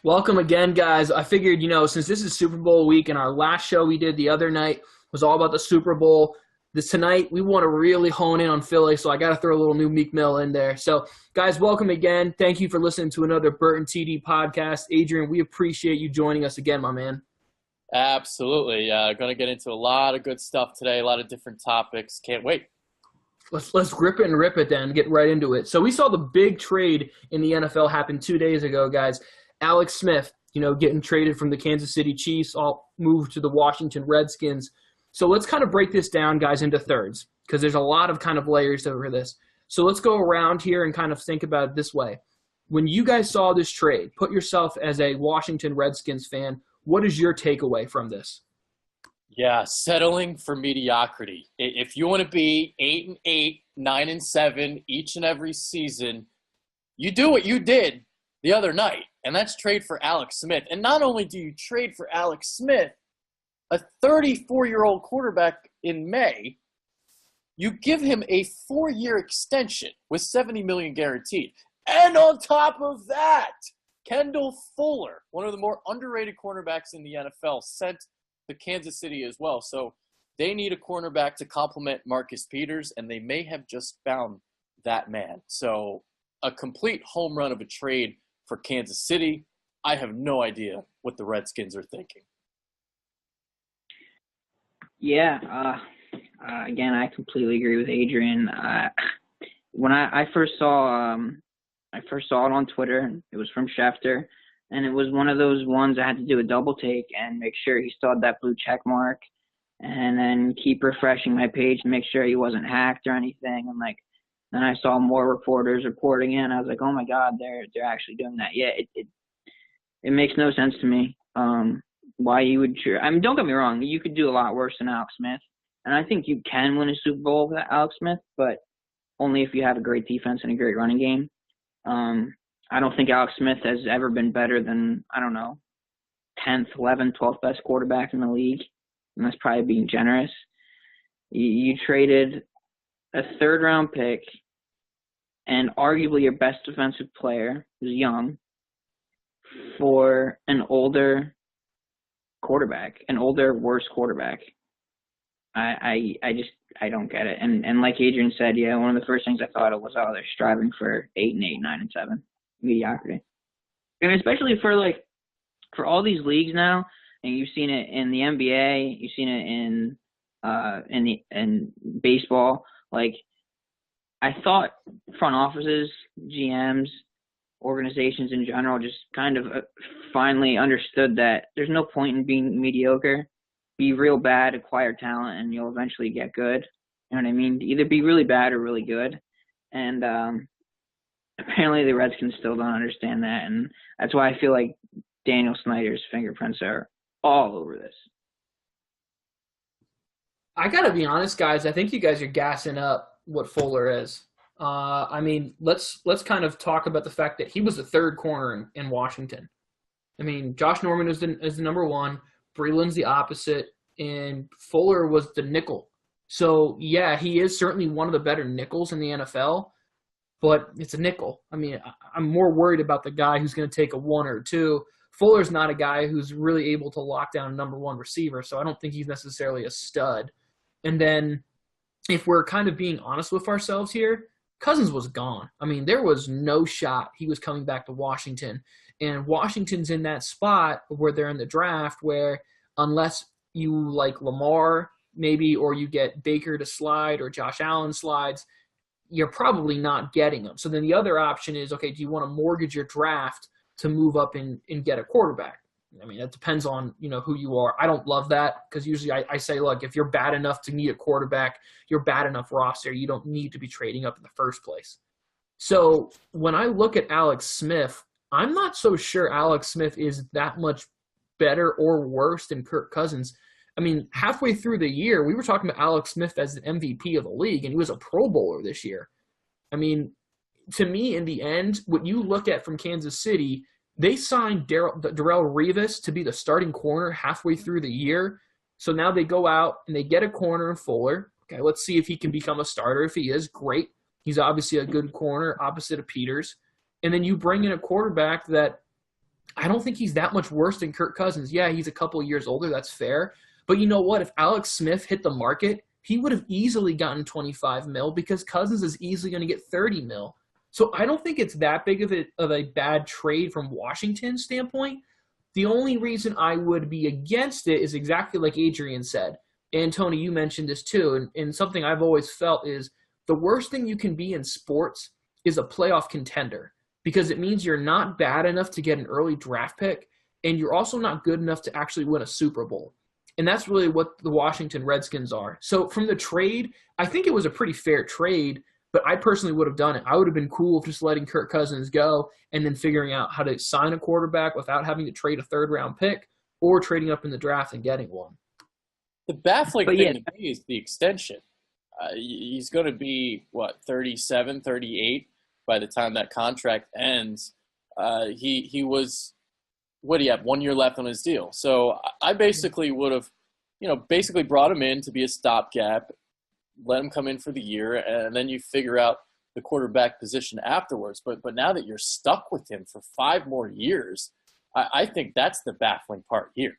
Welcome again, guys. I figured, since this is Super Bowl week and our last show we did the other night was all about the Super Bowl, tonight we want to really hone in on Philly, so I got to throw a little new Meek Mill in there. So, guys, welcome again. Thank you for listening to another Burton TD podcast. Adrian, we appreciate you joining us again, my man. Absolutely. Going to get into a lot of good stuff today, a lot of different topics. Can't wait. Let's grip it and rip it then, get right into it. So we saw the big trade in the NFL happen 2 days ago, guys. Alex Smith, getting traded from the Kansas City Chiefs, all moved to the Washington Redskins. So let's kind of break this down, guys, into thirds because there's a lot of kind of layers over this. So let's go around here and kind of think about it this way. When you guys saw this trade, put yourself as a Washington Redskins fan, what is your takeaway from this? Yeah, settling for mediocrity. If you want to be 8-8, 9-7 each and every season, you do what you did the other night, and that's trade for Alex Smith. And not only do you trade for Alex Smith, a 34-year-old quarterback in May, you give him a 4-year extension with $70 million guaranteed. And on top of that, Kendall Fuller, one of the more underrated cornerbacks in the NFL, sent to Kansas City as well. So they need a cornerback to complement Marcus Peters, and they may have just found that man. So a complete home run of a trade for Kansas City. I have no idea what the Redskins are thinking. Yeah, again, I completely agree with Adrian. When I first saw it on Twitter. It was from Schefter, and it was one of those ones I had to do a double take and make sure he still had that blue check mark, and then keep refreshing my page to make sure he wasn't hacked or anything. And then I saw more reporters reporting it, and I was like, oh my God, they're actually doing that. Yeah, it makes no sense to me. Why you would – I mean, don't get me wrong. You could do a lot worse than Alex Smith. And I think you can win a Super Bowl with Alex Smith, but only if you have a great defense and a great running game. I don't think Alex Smith has ever been better than, 10th, 11th, 12th best quarterback in the league. And that's probably being generous. You traded a third-round pick and arguably your best defensive player, who's young, for an older quarterback, an older, worse quarterback. I don't get it. And like Adrian said, yeah, one of the first things I thought of was, they're striving for 8-8, 9-7, mediocrity. And especially for all these leagues now, and you've seen it in the NBA, you've seen it in baseball. I thought front offices, GMs, organizations in general just kind of finally understood that there's no point in being mediocre. Be real bad, acquire talent, and you'll eventually get good. You know what I mean? Either be really bad or really good. And apparently the Redskins still don't understand that, and that's why I feel like Daniel Snyder's fingerprints are all over this. I got to be honest, guys. I think you guys are gassing up what Fuller is. Let's kind of talk about the fact that he was the third corner in Washington. I mean, Josh Norman is the number one. Breeland's the opposite, and Fuller was the nickel. So, yeah, he is certainly one of the better nickels in the NFL, but it's a nickel. I mean, I'm more worried about the guy who's going to take a 1 or 2. Fuller's not a guy who's really able to lock down a number one receiver, so I don't think he's necessarily a stud. And then if we're kind of being honest with ourselves here, Cousins was gone. I mean, there was no shot he was coming back to Washington. And Washington's in that spot where they're in the draft where unless you like Lamar maybe or you get Baker to slide or Josh Allen slides, you're probably not getting them. So then the other option is, okay, do you want to mortgage your draft to move up and get a quarterback? I mean, that depends on, who you are. I don't love that because usually I say, look, if you're bad enough to need a quarterback, you're bad enough roster. You don't need to be trading up in the first place. So when I look at Alex Smith, I'm not so sure Alex Smith is that much better or worse than Kirk Cousins. I mean, halfway through the year, we were talking about Alex Smith as the MVP of the league, and he was a Pro Bowler this year. I mean, to me, in the end, what you look at from Kansas City, they signed Darrelle Revis to be the starting corner halfway through the year. So now they go out and they get a corner in Fuller. Okay, let's see if he can become a starter. If he is, great. He's obviously a good corner opposite of Peters. And then you bring in a quarterback that I don't think he's that much worse than Kirk Cousins. Yeah, he's a couple years older. That's fair. But you know what? If Alex Smith hit the market, he would have easily gotten 25 mil because Cousins is easily going to get 30 mil. So I don't think it's that big of a bad trade from Washington's standpoint. The only reason I would be against it is exactly like Adrian said. And Tony, you mentioned this too. And something I've always felt is the worst thing you can be in sports is a playoff contender because it means you're not bad enough to get an early draft pick and you're also not good enough to actually win a Super Bowl. And that's really what the Washington Redskins are. So from the trade, I think it was a pretty fair trade, but I personally would have done it. I would have been cool with just letting Kirk Cousins go and then figuring out how to sign a quarterback without having to trade a third-round pick or trading up in the draft and getting one. The baffling thing to me is the extension. He's going to be, 37, 38 by the time that contract ends. He was, what do you have, 1 year left on his deal. So I basically would have, basically brought him in to be a stopgap, let him come in for the year, and then you figure out the quarterback position afterwards. But now that you're stuck with him for 5 more years, I think that's the baffling part here.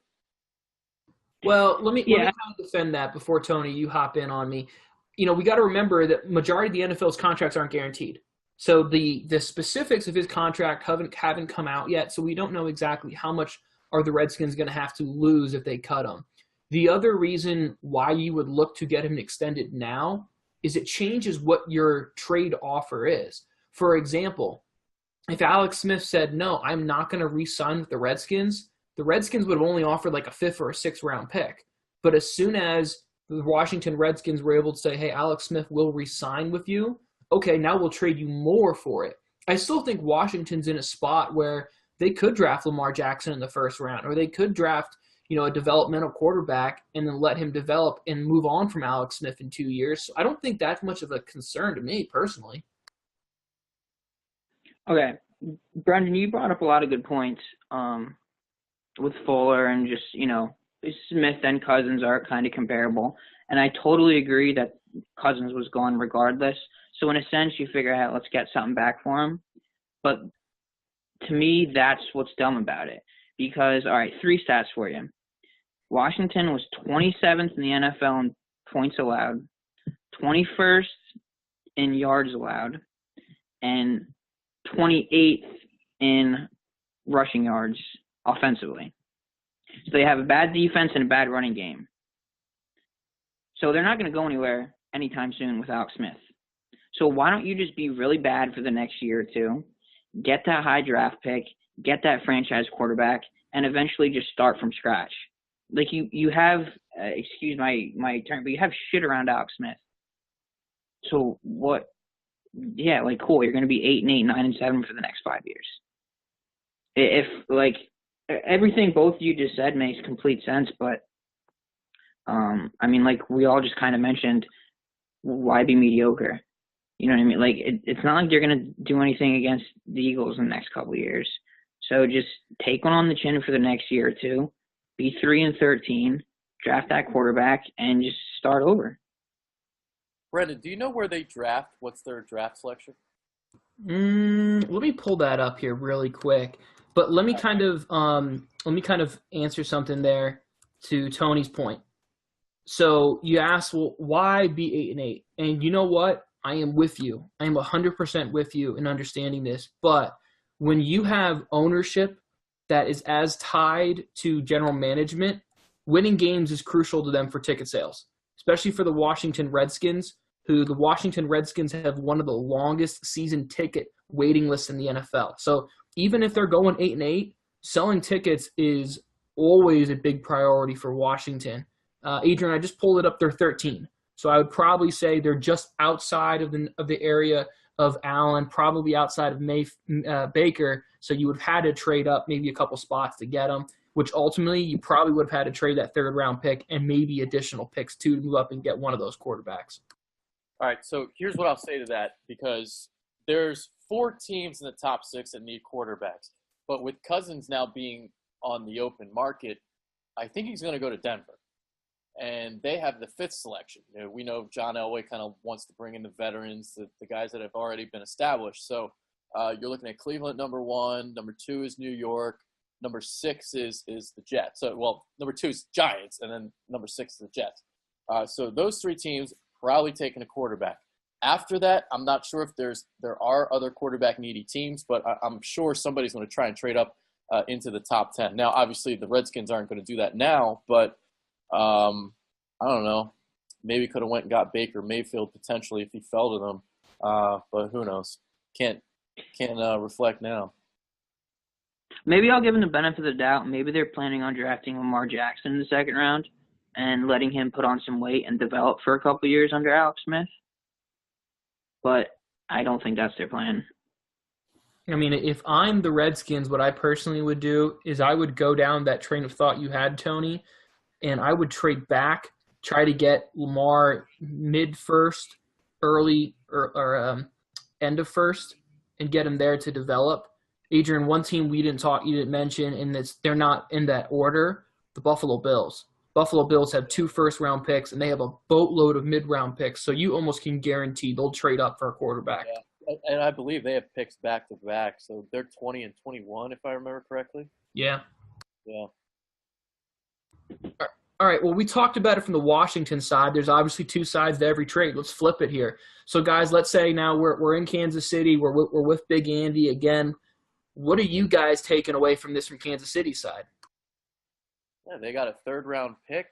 Well, let me kind of defend that before, Tony, you hop in on me. We got to remember that majority of the NFL's contracts aren't guaranteed. So the specifics of his contract haven't come out yet, so we don't know exactly how much are the Redskins going to have to lose if they cut him. The other reason why you would look to get him extended now is it changes what your trade offer is. For example, if Alex Smith said, no, I'm not going to re-sign with the Redskins would have only offered like a 5th or a 6th round pick. But as soon as the Washington Redskins were able to say, hey, Alex Smith will re-sign with you, okay, now we'll trade you more for it. I still think Washington's in a spot where they could draft Lamar Jackson in the 1st round, or they could draft, a developmental quarterback and then let him develop and move on from Alex Smith in 2 years. So I don't think that's much of a concern to me personally. Okay. Brendan, you brought up a lot of good points with Fuller and just, Smith and Cousins are kind of comparable. And I totally agree that Cousins was gone regardless. So in a sense, you figure out, let's get something back for him. But to me, that's what's dumb about it. Because, all right, 3 stats for you. Washington was 27th in the NFL in points allowed, 21st in yards allowed, and 28th in rushing yards offensively. So they have a bad defense and a bad running game. So they're not going to go anywhere anytime soon with Alex Smith. So why don't you just be really bad for the next year or two, get that high draft pick, get that franchise quarterback, and eventually just start from scratch. Like you have, excuse my term, but you have shit around Alex Smith. So what? Yeah, cool. You're going to be 8-8, 9-7 for the next 5 years. If everything both of you just said makes complete sense, but we all just kind of mentioned, why be mediocre? You know what I mean? It's not like you're going to do anything against the Eagles in the next couple of years. So just take one on the chin for the next year or two, be 3-13, draft that quarterback, and just start over. Brendan, do you know where they draft? What's their draft selection? Let me pull that up here really quick. But let me kind of answer something there to Tony's point. So you asked, well, why be 8-8? And you know what? I am with you. I am 100% with you in understanding this. But when you have ownership that is as tied to general management, winning games is crucial to them for ticket sales, especially for the Washington Redskins, who the Washington Redskins have one of the longest season ticket waiting lists in the NFL. So even if they're going 8-8, selling tickets is always a big priority for Washington. Adrian, I just pulled it up. They're 13. So I would probably say they're just outside of the area of Allen, probably outside of Baker. So you would have had to trade up maybe a couple spots to get them, which ultimately you probably would have had to trade that 3rd round pick and maybe additional picks too to move up and get one of those quarterbacks. All right, so here's what I'll say to that, because there's 4 teams in the top 6 that need quarterbacks. But with Cousins now being on the open market, I think he's going to go to Denver. And they have the 5th selection. We know John Elway kind of wants to bring in the veterans, the guys that have already been established. So you're looking at Cleveland number 1. Number 2 is New York. number 6 is the Jets. So, well, number 2 is Giants, and then number 6 is the Jets. So those 3 teams probably taking a quarterback. After that, I'm not sure if there are other quarterback needy teams, but I'm sure somebody's going to try and trade up into the top 10. Now, obviously, the Redskins aren't going to do that now, but I don't know. Maybe could have went and got Baker Mayfield potentially if he fell to them, but who knows? Can't reflect now. Maybe I'll give him the benefit of the doubt. Maybe they're planning on drafting Lamar Jackson in the second round and letting him put on some weight and develop for a couple years under Alex Smith. But I don't think that's their plan. I mean, if I'm the Redskins, what I personally would do is I would go down that train of thought you had, Tony, and I would trade back, try to get Lamar mid-first, early or end of first, and get him there to develop. Adrian, one team you didn't mention, and they're not in that order, the Buffalo Bills. Buffalo Bills have 2 first-round picks, and they have a boatload of mid-round picks, so you almost can guarantee they'll trade up for a quarterback. Yeah. And I believe they have picks back-to-back, so they're 20 and 21, if I remember correctly. Yeah. Yeah. All right, well, we talked about it from the Washington side. There's obviously 2 sides to every trade. Let's flip it here. So, guys, let's say now we're in Kansas City. We're with Big Andy again. What are you guys taking away from this from Kansas City side? Yeah, they got a 3rd-round pick.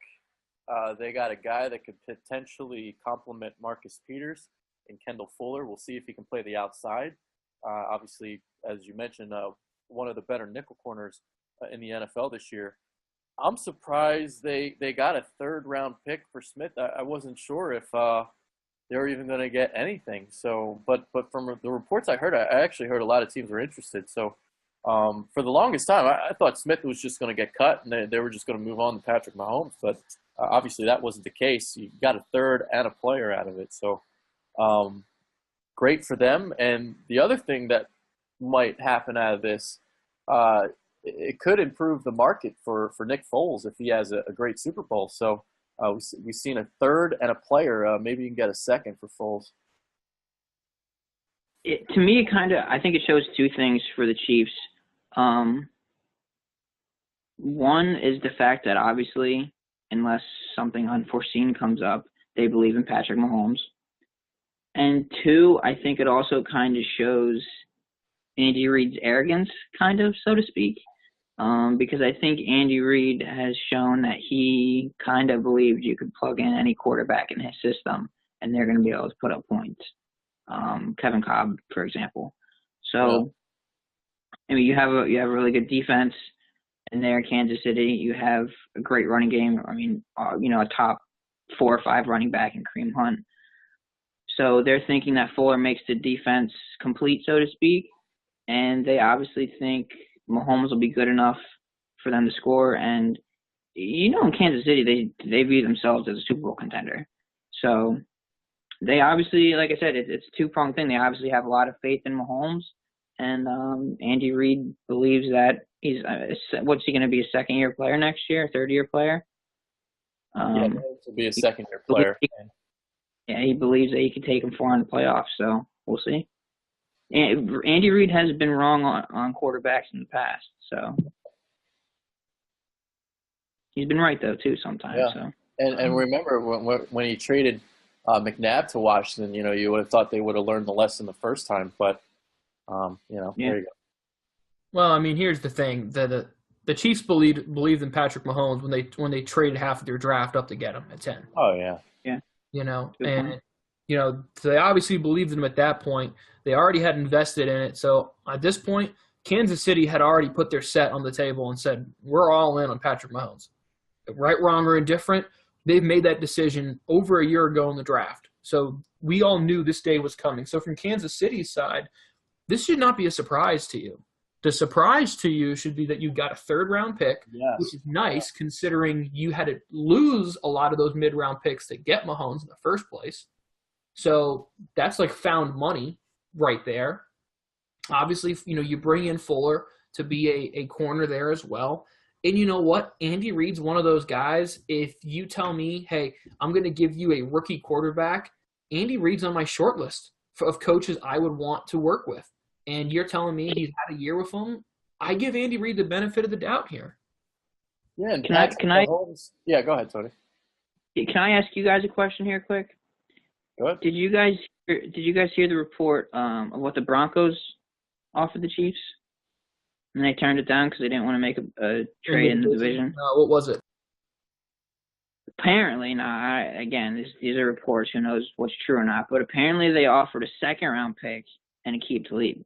They got a guy that could potentially complement Marcus Peters and Kendall Fuller. We'll see if he can play the outside. Obviously, as you mentioned, one of the better nickel corners in the NFL this year. I'm surprised they got a 3rd-round pick for Smith. I wasn't sure if they were even going to get anything. So, but from the reports I heard, I actually heard a lot of teams were interested. So, for the longest time, I thought Smith was just going to get cut and they were just going to move on to Patrick Mahomes. But obviously that wasn't the case. You got a 3rd and a player out of it. So, great for them. And the other thing that might happen out of this, it could improve the market for Nick Foles if he has a great Super Bowl. So we've seen a 3rd and a player. Maybe you can get a 2nd for Foles. To me, I think it shows 2 things for the Chiefs. One is the fact that obviously, unless something unforeseen comes up, they believe in Patrick Mahomes. And 2, I think it also kind of shows Andy Reid's arrogance, kind of, so to speak. Because I think Andy Reid has shown that he kind of believed you could plug in any quarterback in his system and they're going to be able to put up points. Kevin Cobb, for example. So, I mean, you have a really good defense in there in Kansas City. You have a great running game. I mean, a top 4 or 5 running back in Kareem Hunt. So they're thinking that Fuller makes the defense complete, so to speak, and they obviously think Mahomes will be good enough for them to score. And, in Kansas City, they view themselves as a Super Bowl contender. So they obviously, like I said, it's a 2-pronged thing. They obviously have a lot of faith in Mahomes. And Andy Reid believes that what's he going to be, a 2nd-year player next year, a 3rd-year plaer? To be a 2nd-year player. He believes that he can take him far in the playoffs, so we'll see. And Andy Reid has been wrong on quarterbacks in the past, so he's been right though too sometimes. Yeah. So and remember when he traded McNabb to Washington, you would have thought they would have learned the lesson the first time, but there you go. Well, I mean, here's the thing: the Chiefs believed in Patrick Mahomes when they traded half of their draft up to get him at 10. Oh yeah. They obviously believed in him at that point. They already had invested in it. So at this point, Kansas City had already put their set on the table and said, we're all in on Patrick Mahomes. Right, wrong, or indifferent, they've made that decision over a year ago in the draft. So we all knew this day was coming. So from Kansas City's side, this should not be a surprise to you. The surprise to you should be that you got a 3rd-round pick, which is nice considering you had to lose a lot of those mid-round picks to get Mahomes in the first place. So that's like found money right there. Obviously, you bring in Fuller to be a corner there as well. And you know what? Andy Reid's one of those guys. If you tell me, hey, I'm going to give you a rookie quarterback, Andy Reid's on my short list of coaches I would want to work with. And you're telling me he's had a year with him, I give Andy Reid the benefit of the doubt here. Yeah, and Can I Mahomes. Yeah, go ahead, Tony. can I ask you guys a question here, quick? Go ahead. Did you guys hear the report of what the Broncos offered the Chiefs, and they turned it down because they didn't want to make a trade in the division? What was it? Apparently, again, these are reports. Who knows what's true or not? But apparently, they offered a 2nd-round pick and a keep to lead.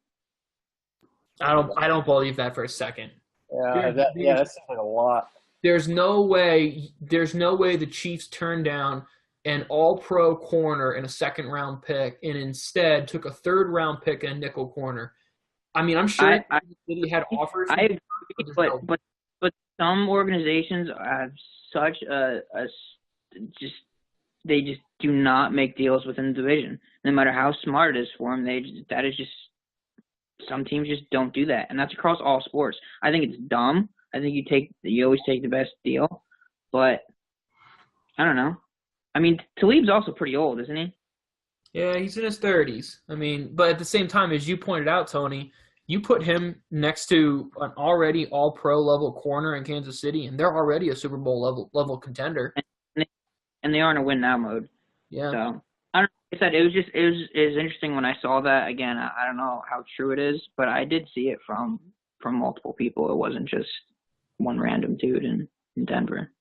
I don't believe that for a second. Yeah, that seems like a lot. There's no way the Chiefs turned down an all-pro corner and a 2nd-round pick and instead took a 3rd-round pick and a nickel corner. I mean, I'm sure he had offers. I agree, but some organizations have such they just do not make deals within the division. No matter how smart it is for them, some teams just don't do that, and that's across all sports. I think it's dumb. I think you always take the best deal, but I don't know. I mean, Talib's also pretty old, isn't he? Yeah, he's in his 30s. I mean, but at the same time, as you pointed out, Tony, you put him next to an already all-pro level corner in Kansas City, and they're already a Super Bowl level contender. And they are in a win now mode. Yeah. So I don't know. Like I said, it was interesting when I saw that. Again, I don't know how true it is, but I did see it from multiple people. It wasn't just one random dude in Denver.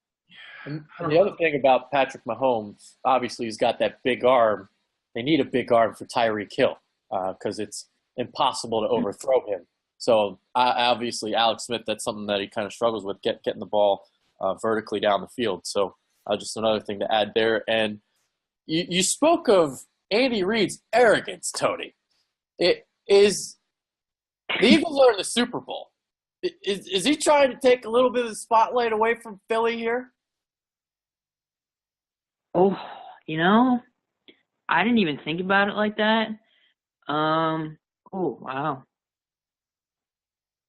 And the other thing about Patrick Mahomes, obviously he's got that big arm. They need a big arm for Tyreek Hill because it's impossible to overthrow him. So obviously Alex Smith, that's something that he kind of struggles with, getting the ball vertically down the field. So just another thing to add there. And you spoke of Andy Reid's arrogance, Tony. The Eagles are in the Super Bowl. Is he trying to take a little bit of the spotlight away from Philly here? Oh, I didn't even think about it like that. Oh, wow.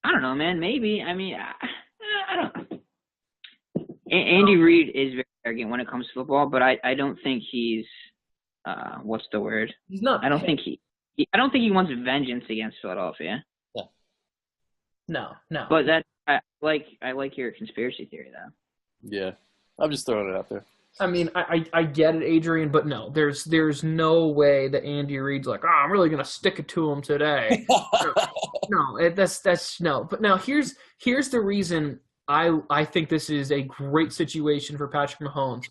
I don't know, man. Maybe. I mean, I don't know. Andy Reid is very arrogant when it comes to football, but I don't think he's what's the word? He's not. I don't think he wants vengeance against Philadelphia. Yeah. No. But I like your conspiracy theory though. Yeah, I'm just throwing it out there. I mean, I get it, Adrian, but no, there's no way that Andy Reid's like, I'm really gonna stick it to him today. No, that's no. But now here's the reason I think this is a great situation for Patrick Mahomes.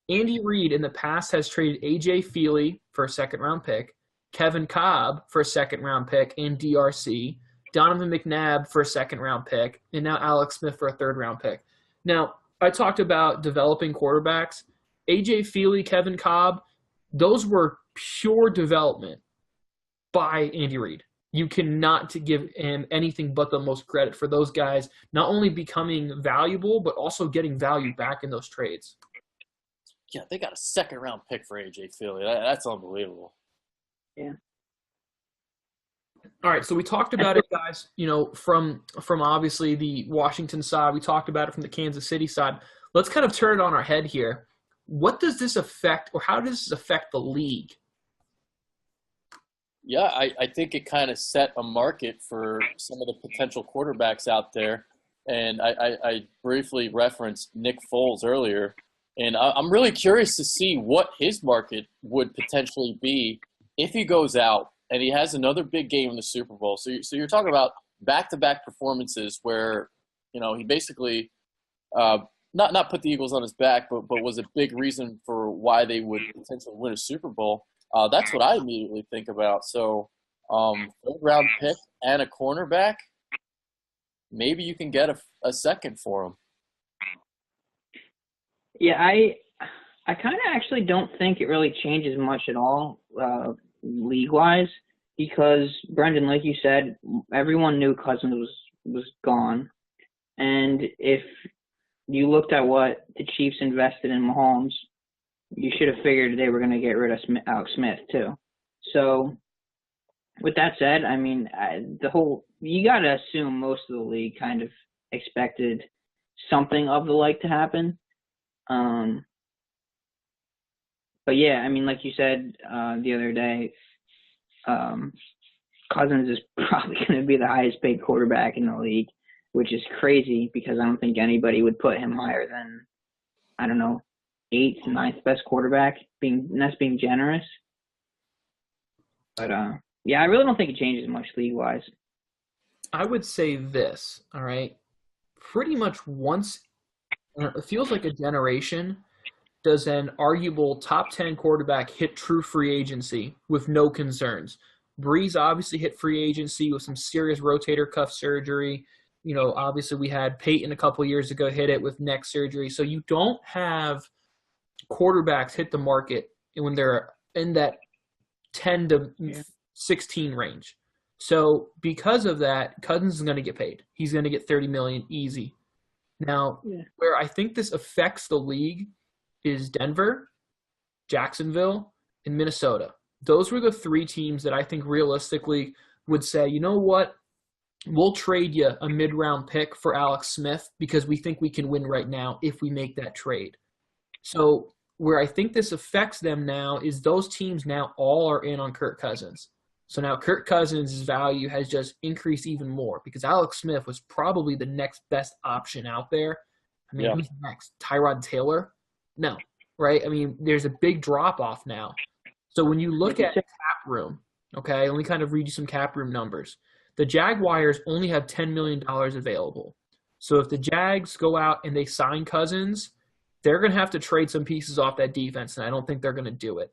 Andy Reid in the past has traded A.J. Feely for a 2nd-round pick, Kevin Cobb for a 2nd-round pick in DRC, Donovan McNabb for a 2nd-round pick, and now Alex Smith for a 3rd-round pick. Now, I talked about developing quarterbacks. A.J. Feely, Kevin Cobb, those were pure development by Andy Reid. You cannot give him anything but the most credit for those guys not only becoming valuable, but also getting value back in those trades. Yeah, they got a 2nd-round pick for A.J. Feely. That's unbelievable. Yeah. All right, so we talked about it, guys, from obviously the Washington side. We talked about it from the Kansas City side. Let's kind of turn it on our head here. What does this affect, or how does this affect the league? Yeah, I think it kind of set a market for some of the potential quarterbacks out there. And I briefly referenced Nick Foles earlier. And I'm really curious to see what his market would potentially be if he goes out and he has another big game in the Super Bowl. So you're talking about back-to-back performances where, he basically not put the Eagles on his back, but was a big reason for why they would potentially win a Super Bowl. That's what I immediately think about. So 3rd-round pick and a cornerback, maybe you can get a second for him. Yeah, I kind of actually don't think it really changes much at all league-wise because, Brendan, like you said, everyone knew Cousins was gone. And if you looked at what the Chiefs invested in Mahomes, you should have figured they were going to get rid of Alex Smith too. So with that said, I mean, you got to assume most of the league kind of expected something of the like to happen. But yeah, I mean, like you said the other day, Cousins is probably going to be the highest paid quarterback in the league. which is crazy because I don't think anybody would put him higher than, I don't know, 8th, 9th best quarterback. That's being generous. But yeah, I really don't think it changes much league-wise. I would say this, all right? Pretty much once, it feels like a generation, does an arguable top 10 quarterback hit true free agency with no concerns. Breeze obviously hit free agency with some serious rotator cuff surgery. You know, obviously we had Peyton a couple years ago hit it with neck surgery. So you don't have quarterbacks hit the market when they're in that 10 to 16 range. So because of that, Cousins is going to get paid. He's going to get $30 million easy. Now, where I think this affects the league is Denver, Jacksonville, and Minnesota. Those were the 3 teams that I think realistically would say, you know what, we'll trade you a mid-round pick for Alex Smith because we think we can win right now if we make that trade. So where I think this affects them now is those teams now all are in on Kirk Cousins. So now Kirk Cousins' value has just increased even more because Alex Smith was probably the next best option out there. I mean, who's next? Tyrod Taylor? No, right? I mean, there's a big drop-off now. So when you look at cap room, okay, let me kind of read you some cap room numbers. The Jaguars only have $10 million available. So if the Jags go out and they sign Cousins, they're going to have to trade some pieces off that defense, and I don't think they're going to do it.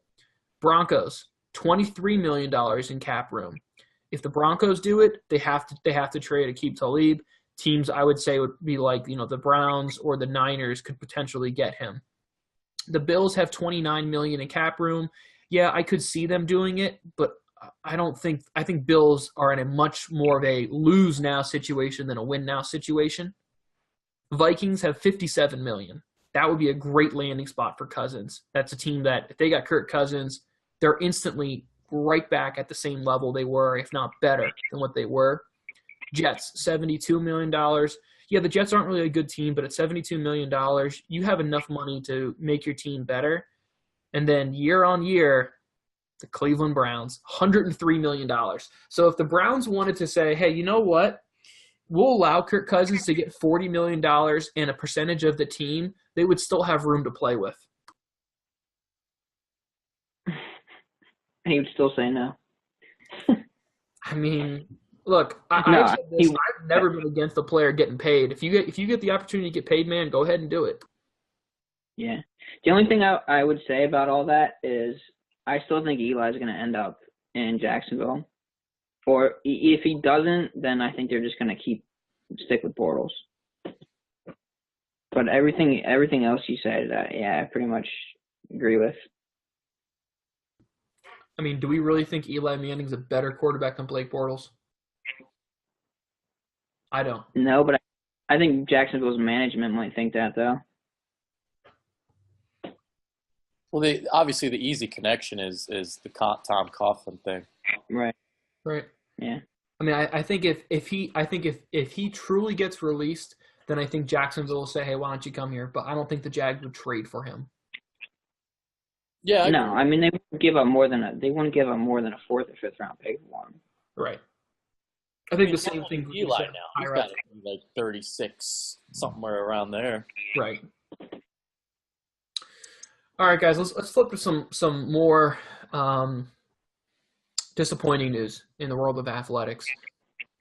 Broncos, $23 million in cap room. If the Broncos do it, they have to trade Aqib Talib. Teams I would say would be like, you know, the Browns or the Niners could potentially get him. The Bills have $29 million in cap room. Yeah, I could see them doing it, but I think Bills are in a much more of a lose now situation than a win now situation. Vikings have $57 million. That would be a great landing spot for Cousins. That's a team that if they got Kirk Cousins, they're instantly right back at the same level they were, if not better than what they were. Jets, $72 million. Yeah, the Jets aren't really a good team, but at $72 million, you have enough money to make your team better. And then year on year, the Cleveland Browns, $103 million. So if the Browns wanted to say, hey, you know what? We'll allow Kirk Cousins to get $40 million and a percentage of the team, they would still have room to play with. And he would still say no. I mean, look, I've never been against the player getting paid. If you get the opportunity to get paid, man, go ahead and do it. Yeah. The only thing I would say about all that is I still think Eli's going to end up in Jacksonville. Or if he doesn't, then I think they're just going to stick with Bortles. But everything else you said, I pretty much agree with. I mean, do we really think Eli Manning's a better quarterback than Blake Bortles? I don't. No, but I think Jacksonville's management might think that, though. Well, obviously the easy connection is the Tom Coughlin thing. Right. Right. Yeah. I mean, I think if he truly gets released, then I think Jacksonville will say, hey, why don't you come here? But I don't think the Jags would trade for him. Yeah. No, I mean they wouldn't give up more than a 4th or 5th round pick for him. Right. I think the same thing. Eli now. He's got to be like 36, somewhere around there. Right. All right, guys. Let's flip to some more disappointing news in the world of athletics.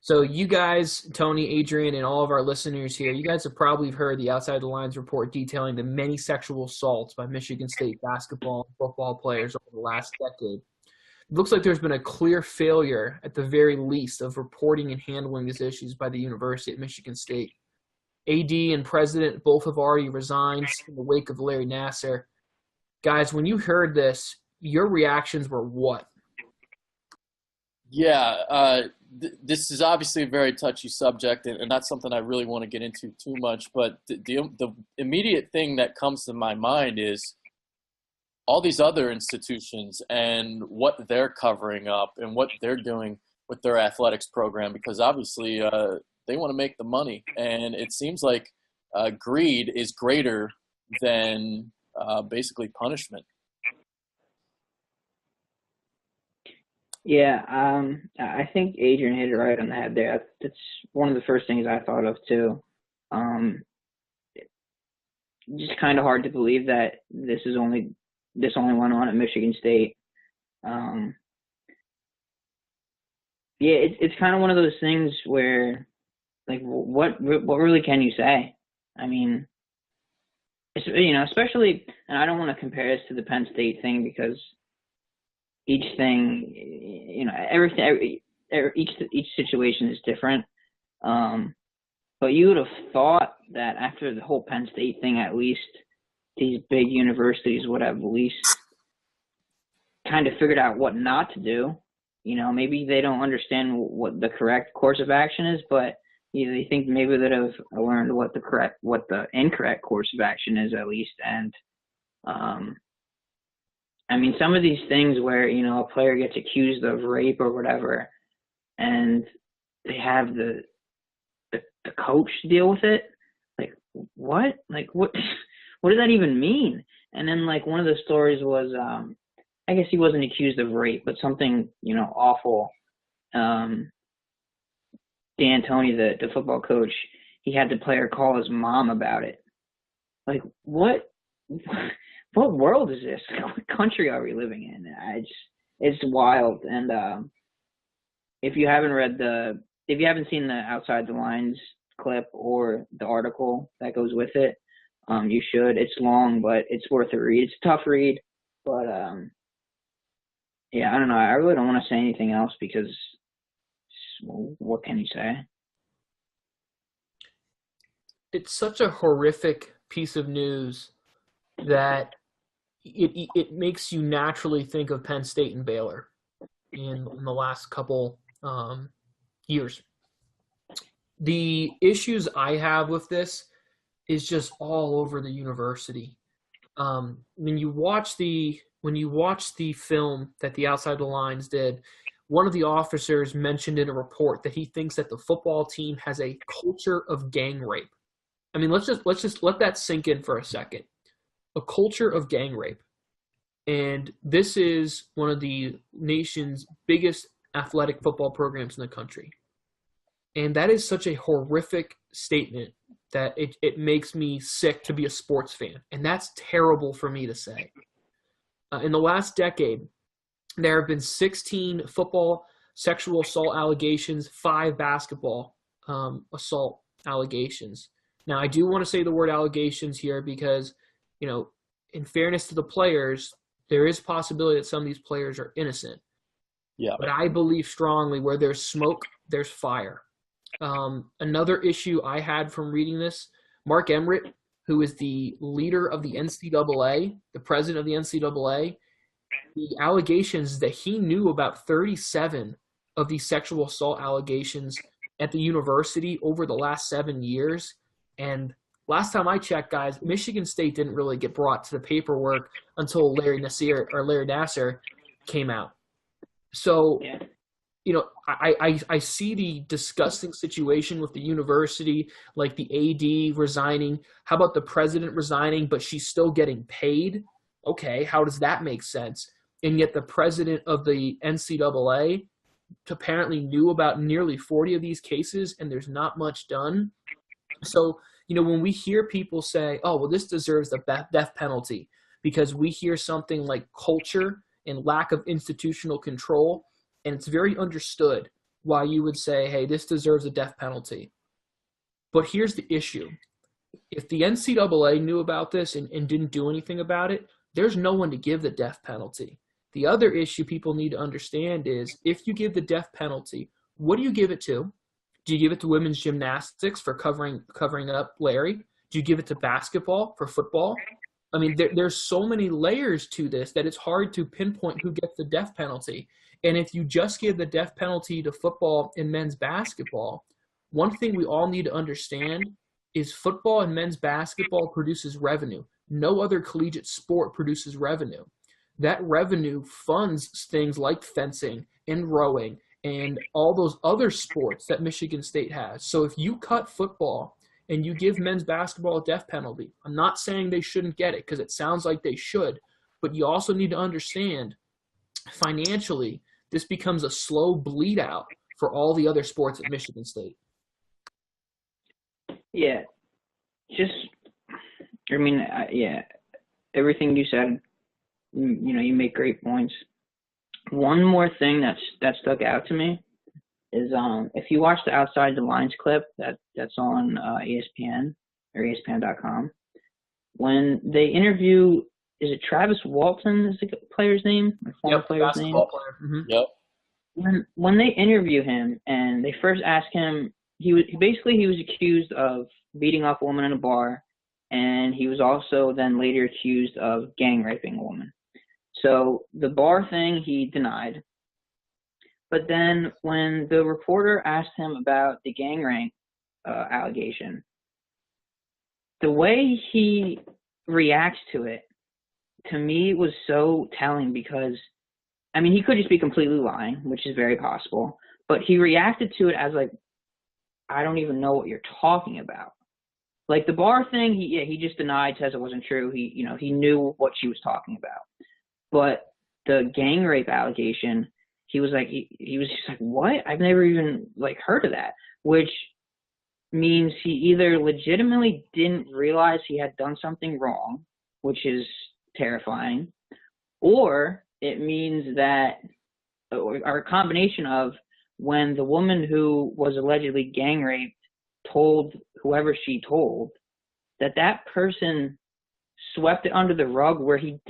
So you guys, Tony, Adrian, and all of our listeners here, you guys have probably heard the Outside the Lines report detailing the many sexual assaults by Michigan State basketball and football players over the last decade. It looks like there's been a clear failure, at the very least, of reporting and handling these issues by the University of Michigan State. AD and president both have already resigned in the wake of Larry Nassar. Guys, when you heard this, your reactions were what? Yeah, this is obviously a very touchy subject, and not something I really want to get into too much. But the immediate thing that comes to my mind is all these other institutions and what they're covering up and what they're doing with their athletics program, because obviously they want to make the money. And it seems like greed is greater than basically punishment. Yeah, I think Adrian hit it right on the head there. That's one of the first things I thought of too. Um, just kind of hard to believe that this only went on at Michigan State. Um, yeah, it's kind of one of those things where, like, what really can you say? I mean, especially, and I don't want to compare this to the Penn State thing because each thing, each situation is different. But you would have thought that after the whole Penn State thing, at least these big universities would have at least kind of figured out what not to do. Maybe they don't understand what the correct course of action is, but they think maybe they'd have learned what the incorrect course of action is at least. And I mean, some of these things where a player gets accused of rape or whatever, and they have the coach deal with it. Like what? Like what? What does that even mean? And then like one of the stories was, I guess he wasn't accused of rape, but something awful. D'Antoni, the football coach, he had the player call his mom about it. Like what? What world is this? What country are we living in? It's wild. And if you haven't seen the Outside the Lines clip or the article that goes with it, you should. It's long, but it's worth a read. It's a tough read, but yeah, I don't know. I really don't want to say anything else because what can you say? It's such a horrific piece of news that it makes you naturally think of Penn State and Baylor in the last couple years. The issues I have with this is just all over the university. When you watch the film that the Outside the Lines did, one of the officers mentioned in a report that he thinks that the football team has a culture of gang rape. I mean, let's just let that sink in for a second. A culture of gang rape. And this is one of the nation's biggest athletic football programs in the country. And that is such a horrific statement that it makes me sick to be a sports fan. And that's terrible for me to say. In the last decade, there have been 16 football sexual assault allegations, 5 basketball assault allegations. Now, I do want to say the word allegations here because, in fairness to the players, there is possibility that some of these players are innocent. Yeah. But I believe strongly where there's smoke, there's fire. Another issue I had from reading this, Mark Emmert, who is the leader of the NCAA, the president of the NCAA, the allegations that he knew about 37 of these sexual assault allegations at the university over the last 7 years. And last time I checked, guys, Michigan State didn't really get brought to the paperwork until Larry Nassar came out. So, I see the disgusting situation with the university, like the AD resigning. How about the president resigning, but she's still getting paid? Okay, how does that make sense? And yet the president of the NCAA apparently knew about nearly 40 of these cases, and there's not much done. So, when we hear people say, oh, well, this deserves the death penalty because we hear something like culture and lack of institutional control, and it's very understood why you would say, hey, this deserves a death penalty. But here's the issue. If the NCAA knew about this and didn't do anything about it, there's no one to give the death penalty. The other issue people need to understand is if you give the death penalty, what do you give it to? Do you give it to women's gymnastics for covering up Larry? Do you give it to basketball for football? I mean, there's so many layers to this that it's hard to pinpoint who gets the death penalty. And if you just give the death penalty to football and men's basketball, one thing we all need to understand is football and men's basketball produces revenue. No other collegiate sport produces revenue. That revenue funds things like fencing and rowing and all those other sports that Michigan State has. So if you cut football and you give men's basketball a death penalty, I'm not saying they shouldn't get it because it sounds like they should, but you also need to understand financially this becomes a slow bleed out for all the other sports at Michigan State. Yeah, everything you said, you make great points. One more thing that stuck out to me is if you watch the Outside the Lines clip that's on ESPN or ESPN.com, when they interview, is it Travis Walton is the player's name? The former player's name? Player. Mm-hmm. Yep. When they interview him and they first ask him, he was accused of beating up a woman in a bar, and he was also then later accused of gang raping a woman. So the bar thing he denied. But then when the reporter asked him about the gang rape allegation, the way he reacts to it, to me, was so telling because, I mean, he could just be completely lying, which is very possible, but he reacted to it as like, I don't even know what you're talking about. Like the bar thing, he just denied, says it wasn't true. He knew what she was talking about. But the gang rape allegation, he was like, he was just like, what? I've never even heard of that, which means he either legitimately didn't realize he had done something wrong, which is terrifying, or it means that, or a combination of, when the woman who was allegedly gang raped told whoever she told, that person swept it under the rug where he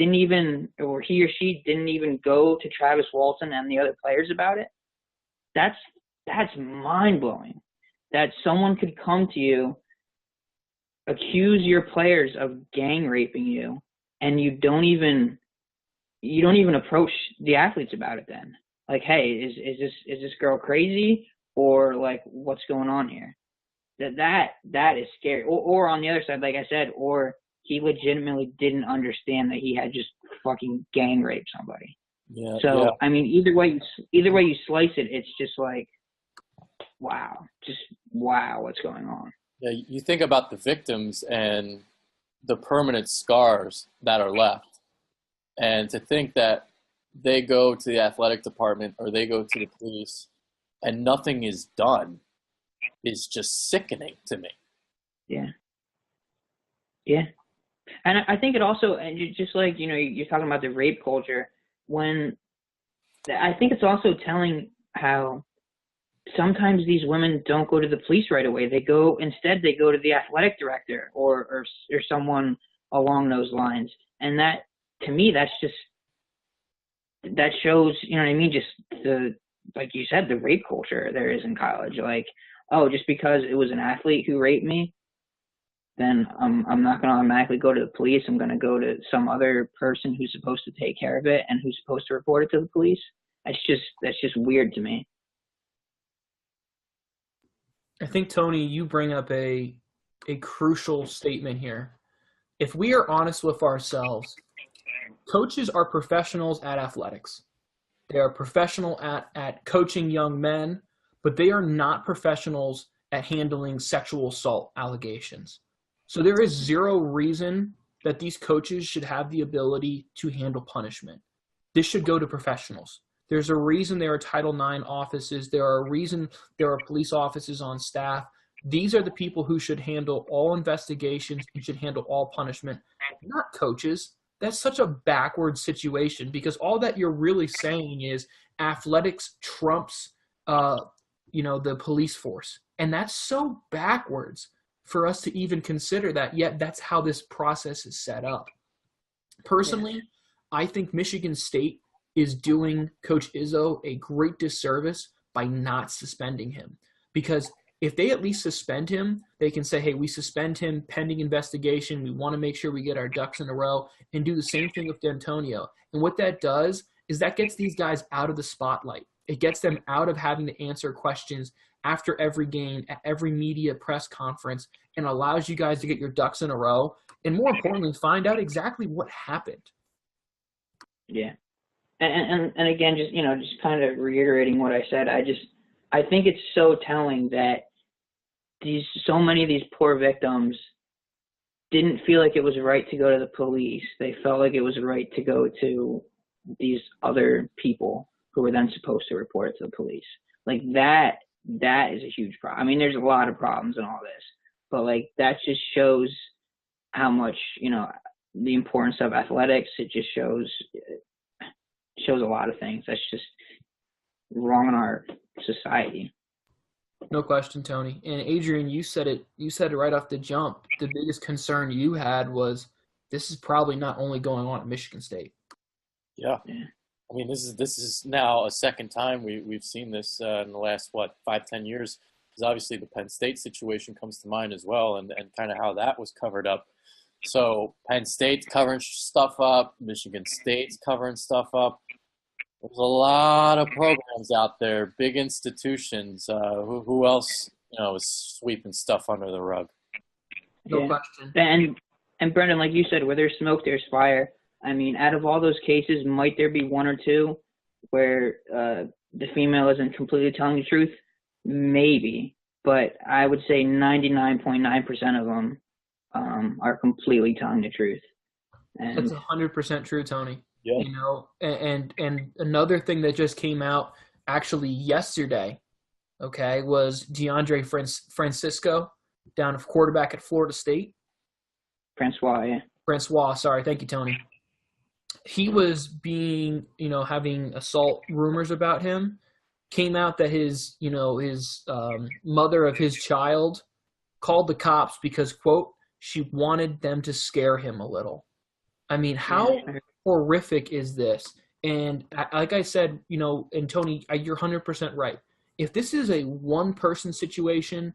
or she didn't even go to Travis Walton and the other players about it. That's mind-blowing. That someone could come to you, accuse your players of gang raping you, and you don't even approach the athletes about it then. Like, hey, is this girl crazy, or what's going on here? That is scary. Or on the other side, like I said, or he legitimately didn't understand that he had just fucking gang raped somebody. Yeah. So yeah. I mean, either way you slice it, it's just like, wow, what's going on? Yeah, you think about the victims and the permanent scars that are left, and to think that they go to the athletic department or they go to the police and nothing is done is just sickening to me. Yeah. Yeah. And I think it also, and just like, you're talking about the rape culture, I think it's also telling how sometimes these women don't go to the police right away. Instead they go to the athletic director or someone along those lines. And that, to me, that shows, you know what I mean? Just like you said, the rape culture there is in college. Like, oh, just because it was an athlete who raped me, then I'm not going to automatically go to the police. I'm going to go to some other person who's supposed to take care of it and who's supposed to report it to the police. That's just weird to me. I think, Tony, you bring up a crucial statement here. If we are honest with ourselves, coaches are professionals at athletics. They are professional at coaching young men, but they are not professionals at handling sexual assault allegations. So there is zero reason that these coaches should have the ability to handle punishment. This should go to professionals. There's a reason there are Title IX offices. There are a reason there are police offices on staff. These are the people who should handle all investigations and should handle all punishment, not coaches. That's such a backward situation because all that you're really saying is athletics trumps, the police force. And that's so backwards for us to even consider that, yet that's how this process is set up. Personally, I think Michigan State is doing Coach Izzo a great disservice by not suspending him. Because if they at least suspend him, they can say, hey, we suspend him pending investigation. We want to make sure we get our ducks in a row, and do the same thing with D'Antonio. And what that does is that gets these guys out of the spotlight. It gets them out of having to answer questions after every game, at every media press conference, and allows you guys to get your ducks in a row. And more importantly, find out exactly what happened. Yeah. And again, just kind of reiterating what I said, I think it's so telling that so many of these poor victims didn't feel like it was right to go to the police. They felt like it was right to go to these other people who are then supposed to report it to the police. Like that is a huge problem. I mean, there's a lot of problems in all this, but like that just shows how much, the importance of athletics. It just shows a lot of things. That's just wrong in our society. No question, Tony. And Adrian, you said it right off the jump. The biggest concern you had was this is probably not only going on at Michigan State. Yeah. I mean, this is now a second time we've seen this in the last 5-10 years. Because obviously the Penn State situation comes to mind as well, and kind of how that was covered up. So Penn State's covering stuff up, Michigan State's covering stuff up. There's a lot of programs out there, big institutions. Who else, is sweeping stuff under the rug? No question. And Brendan, like you said, where there's smoke, there's fire. I mean, out of all those cases, might there be one or two where the female isn't completely telling the truth? Maybe. But I would say 99.9% of them are completely telling the truth. And that's 100% true, Tony. Yeah. And another thing that just came out actually yesterday, okay, was DeAndre Francisco, down of quarterback at Florida State. Francois, sorry. Thank you, Tony. He was being, having assault rumors about him. Came out that his mother of his child called the cops because, quote, she wanted them to scare him a little. I mean, how horrific is this? And like I said, and Tony, you're 100% right. If this is a one-person situation,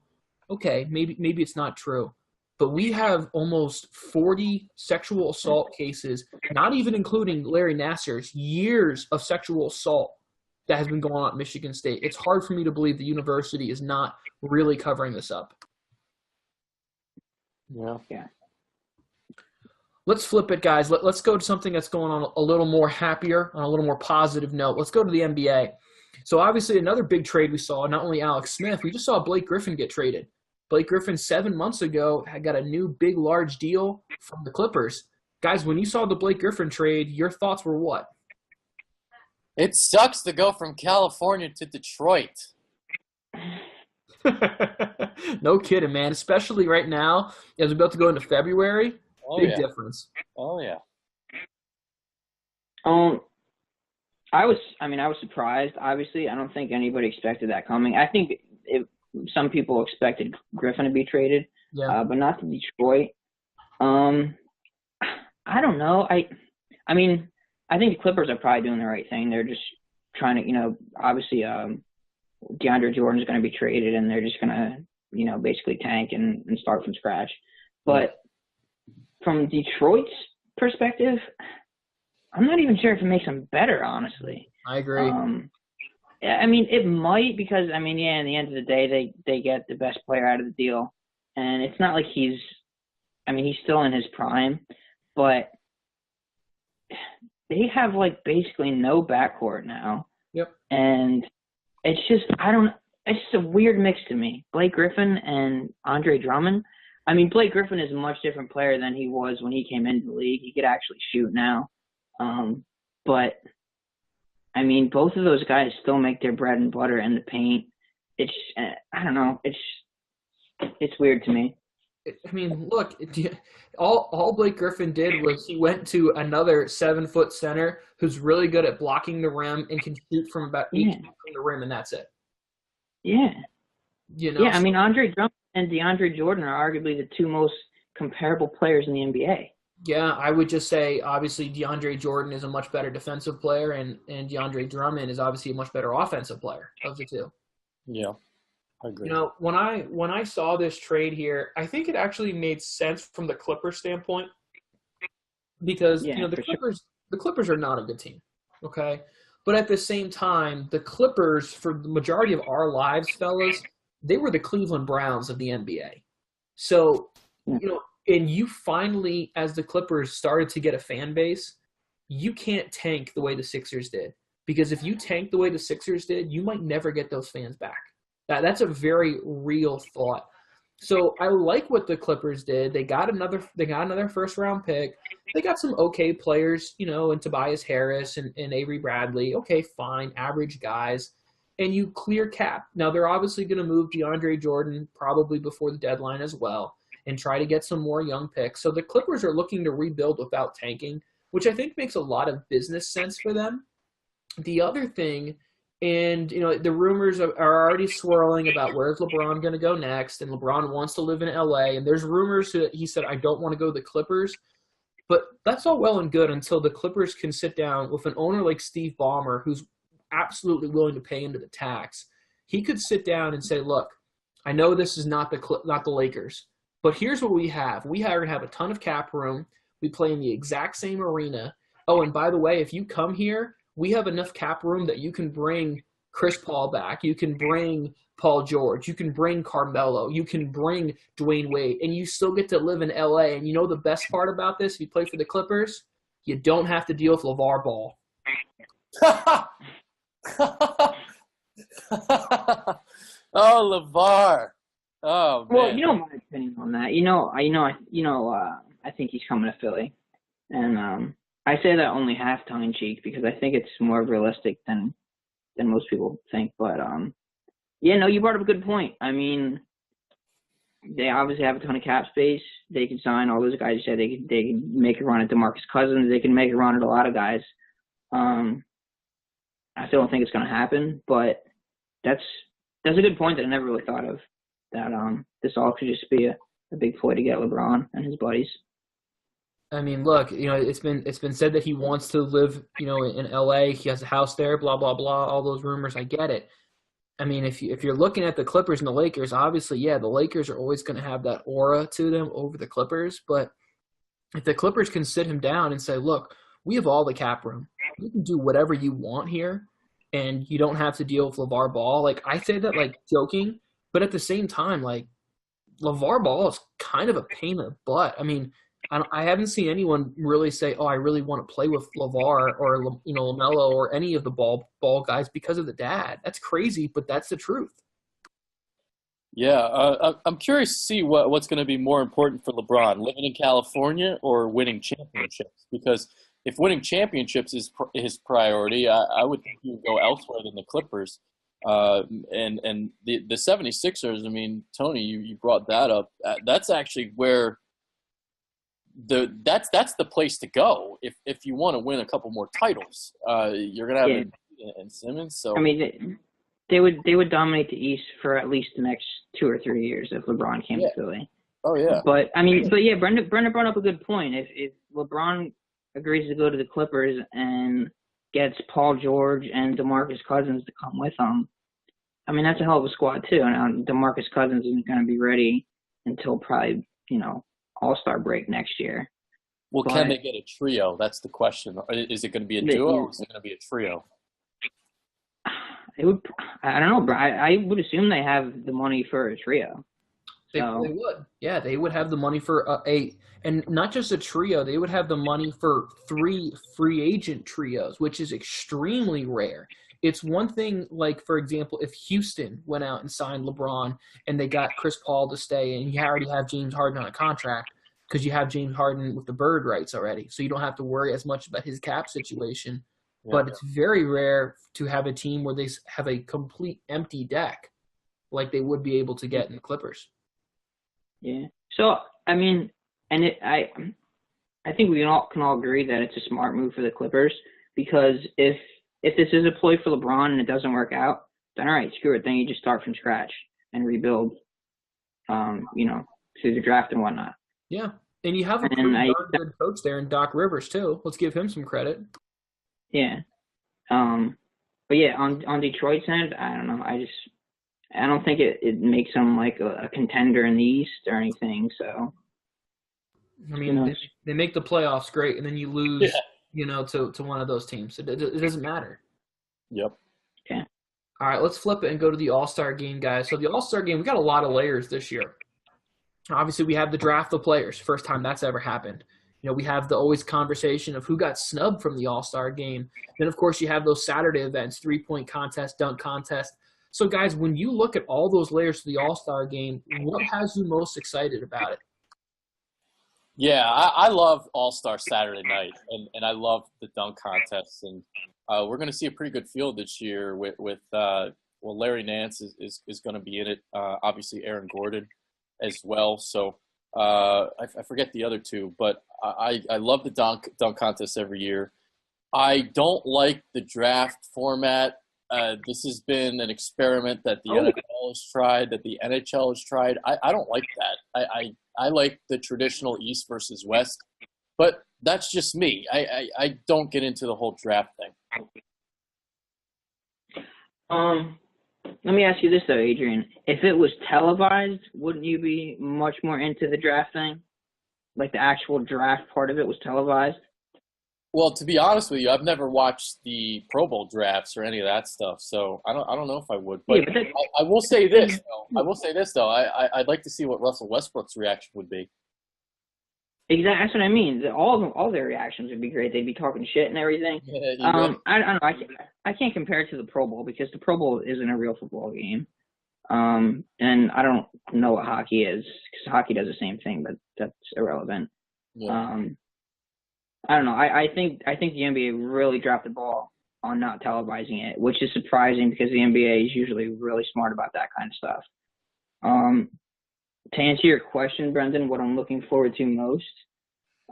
okay, maybe it's not true. But we have almost 40 sexual assault cases, not even including Larry Nassar's years of sexual assault that has been going on at Michigan State. It's hard for me to believe the university is not really covering this up. Yeah. Let's flip it, guys. Let's go to something that's going on a little more happier, on a little more positive note. Let's go to the NBA. So obviously another big trade we saw, not only Alex Smith, we just saw Blake Griffin get traded. Blake Griffin 7 months ago had got a new big, large deal from the Clippers. Guys, when you saw the Blake Griffin trade, your thoughts were what? It sucks to go from California to Detroit. No kidding, man. Especially right now, as we're about to go into February. Big difference. Oh, yeah. I was surprised. Obviously, I don't think anybody expected that coming. I think some people expected Griffin to be traded, but not to Detroit. I don't know. I mean, I think the Clippers are probably doing the right thing. They're just trying to, obviously, DeAndre Jordan is going to be traded, and they're just going to, basically tank and start from scratch. But from Detroit's perspective, I'm not even sure if it makes them better, honestly. I agree. I mean, it might because, in the end of the day, they get the best player out of the deal. And it's not like he's still in his prime, but they have, basically no backcourt now. Yep. And it's just, it's just a weird mix to me. Blake Griffin and Andre Drummond. I mean, Blake Griffin is a much different player than he was when he came into the league. He could actually shoot now. But, both of those guys still make their bread and butter in the paint. It's, I don't know. It's weird to me. Look, all Blake Griffin did was he went to another 7-foot center who's really good at blocking the rim and can shoot from about 8 feet from the rim, and that's it. Yeah. Andre Drummond and DeAndre Jordan are arguably the two most comparable players in the NBA. Yeah, I would just say, obviously, DeAndre Jordan is a much better defensive player, and DeAndre Drummond is obviously a much better offensive player of the two. Yeah, I agree. When I saw this trade here, I think it actually made sense from the Clippers standpoint because the Clippers are not a good team, okay? But at the same time, the Clippers, for the majority of our lives, fellas, they were the Cleveland Browns of the NBA. So, and you finally, as the Clippers started to get a fan base, you can't tank the way the Sixers did. Because if you tank the way the Sixers did, you might never get those fans back. That's a very real thought. So I like what the Clippers did. They got another first round pick. They got some okay players, and Tobias Harris and Avery Bradley. Okay, fine, average guys. And you clear cap. Now they're obviously going to move DeAndre Jordan probably before the deadline as well and try to get some more young picks. So the Clippers are looking to rebuild without tanking, which I think makes a lot of business sense for them. The other thing, and the rumors are already swirling about where's LeBron going to go next, and LeBron wants to live in LA, and there's rumors that he said, I don't want to go to the Clippers. But that's all well and good until the Clippers can sit down with an owner like Steve Ballmer, who's absolutely willing to pay into the tax. He could sit down and say, look, I know this is not the Lakers, but here's what we have. We are going to have a ton of cap room. We play in the exact same arena. Oh, and by the way, if you come here, we have enough cap room that you can bring Chris Paul back. You can bring Paul George. You can bring Carmelo. You can bring Dwayne Wade. And you still get to live in L.A. And you know the best part about this, if you play for the Clippers, you don't have to deal with LeVar Ball. Oh, LeVar. Oh, man. Well, my opinion on that. I think he's coming to Philly. And I say that only half tongue in cheek because I think it's more realistic than most people think. But you brought up a good point. I mean, they obviously have a ton of cap space. They can sign all those guys. You said they can make a run at DeMarcus Cousins. They can make a run at a lot of guys. I still don't think it's going to happen, but that's a good point that I never really thought of. That this all could just be a big ploy to get LeBron and his buddies. I mean, look, it's been said that he wants to live, in LA. He has a house there, blah blah blah. All those rumors, I get it. I mean, if you're looking at the Clippers and the Lakers, obviously, yeah, the Lakers are always going to have that aura to them over the Clippers. But if the Clippers can sit him down and say, look, we have all the cap room. You can do whatever you want here, and you don't have to deal with LeVar Ball. Like, I say that, like, joking, but at the same time, like, LeVar Ball is kind of a pain in the butt. I mean, I haven't seen anyone really say, oh, I really want to play with LeVar or, LaMelo or any of the ball guys because of the dad. That's crazy, but that's the truth. Yeah, I'm curious to see what's going to be more important for LeBron, living in California or winning championships. Because if winning championships is his priority, I would think he would go elsewhere than the Clippers. And the 76ers, I mean, Tony, you brought that up. That's actually where that's the place to go if you want to win a couple more titles. You're gonna have and Simmons. So I mean, they would dominate the East for at least the next 2 or 3 years if LeBron came to Philly. Oh yeah. But Brendan brought up a good point. If LeBron agrees to go to the Clippers and gets Paul George and DeMarcus Cousins to come with him, I mean that's a hell of a squad too. Now DeMarcus Cousins isn't going to be ready until probably All-Star break next year. Well, can they get a trio? That's the question. Is it going to be a duo or is it going to be a trio? It would. I don't know, bro. I would assume they have the money for a trio. They would. Yeah, they would have the money for and not just a trio. They would have the money for 3 free agent trios, which is extremely rare. It's one thing, like, for example, if Houston went out and signed LeBron and they got Chris Paul to stay and you already have James Harden on a contract because you have James Harden with the bird rights already. So you don't have to worry as much about his cap situation. Yeah. But it's very rare to have a team where they have a complete empty deck like they would be able to get in the Clippers. Yeah. So, I mean, and I think we can all agree that it's a smart move for the Clippers because if this is a ploy for LeBron and it doesn't work out, then all right, screw it. Then you just start from scratch and rebuild, through the draft and whatnot. Yeah, and you have a pretty good coach there in Doc Rivers too. Let's give him some credit. Yeah, but yeah, on Detroit's end, I don't know. I don't think it makes them like a contender in the East or anything. So, I mean, they make the playoffs great, and then you lose. Yeah. To one of those teams. It doesn't matter. Yep. Yeah. All right, let's flip it and go to the All-Star game, guys. So the All-Star game, we got a lot of layers this year. Obviously, we have the draft of players. First time that's ever happened. We have the always conversation of who got snubbed from the All-Star game. Then, of course, you have those Saturday events, 3-point contest, dunk contest. So, guys, when you look at all those layers to the All-Star game, what has you most excited about it? Yeah, I love All-Star Saturday night, and I love the dunk contests. And we're going to see a pretty good field this year with Larry Nance is going to be in it. Obviously, Aaron Gordon as well. So I forget the other two, but I love the dunk contest every year. I don't like the draft format. This has been an experiment that the NFL has tried, that the NHL has tried. I don't like that. I like the traditional East versus West, but that's just me. I don't get into the whole draft thing. Let me ask you this though, Adrian. If it was televised, wouldn't you be much more into the draft thing? Like the actual draft part of it was televised? Well, to be honest with you, I've never watched the Pro Bowl drafts or any of that stuff, so I don't know if I would. But yeah, I will say this, though. I'd like to see what Russell Westbrook's reaction would be. Exactly, that's what I mean. All their reactions would be great. They'd be talking shit and everything. I don't know. I can't compare it to the Pro Bowl because the Pro Bowl isn't a real football game. And I don't know what hockey is because hockey does the same thing, but that's irrelevant. Yeah. I don't know. I think the NBA really dropped the ball on not televising it, which is surprising because the NBA is usually really smart about that kind of stuff. To answer your question, Brendan, what I'm looking forward to most,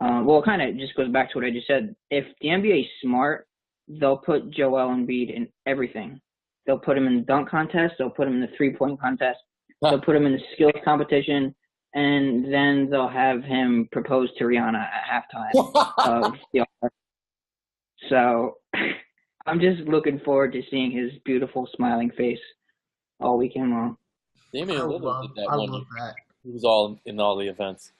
well, it kind of just goes back to what I just said. If the NBA is smart, they'll put Joel Embiid in everything. They'll put him in the dunk contest. They'll put him in the three-point contest. They'll put him in the skills competition. And then they'll have him propose to Rihanna at halftime of the All-Star. So I'm just looking forward to seeing his beautiful smiling face all weekend long. Damian Lillard did that one year. He was all in all the events.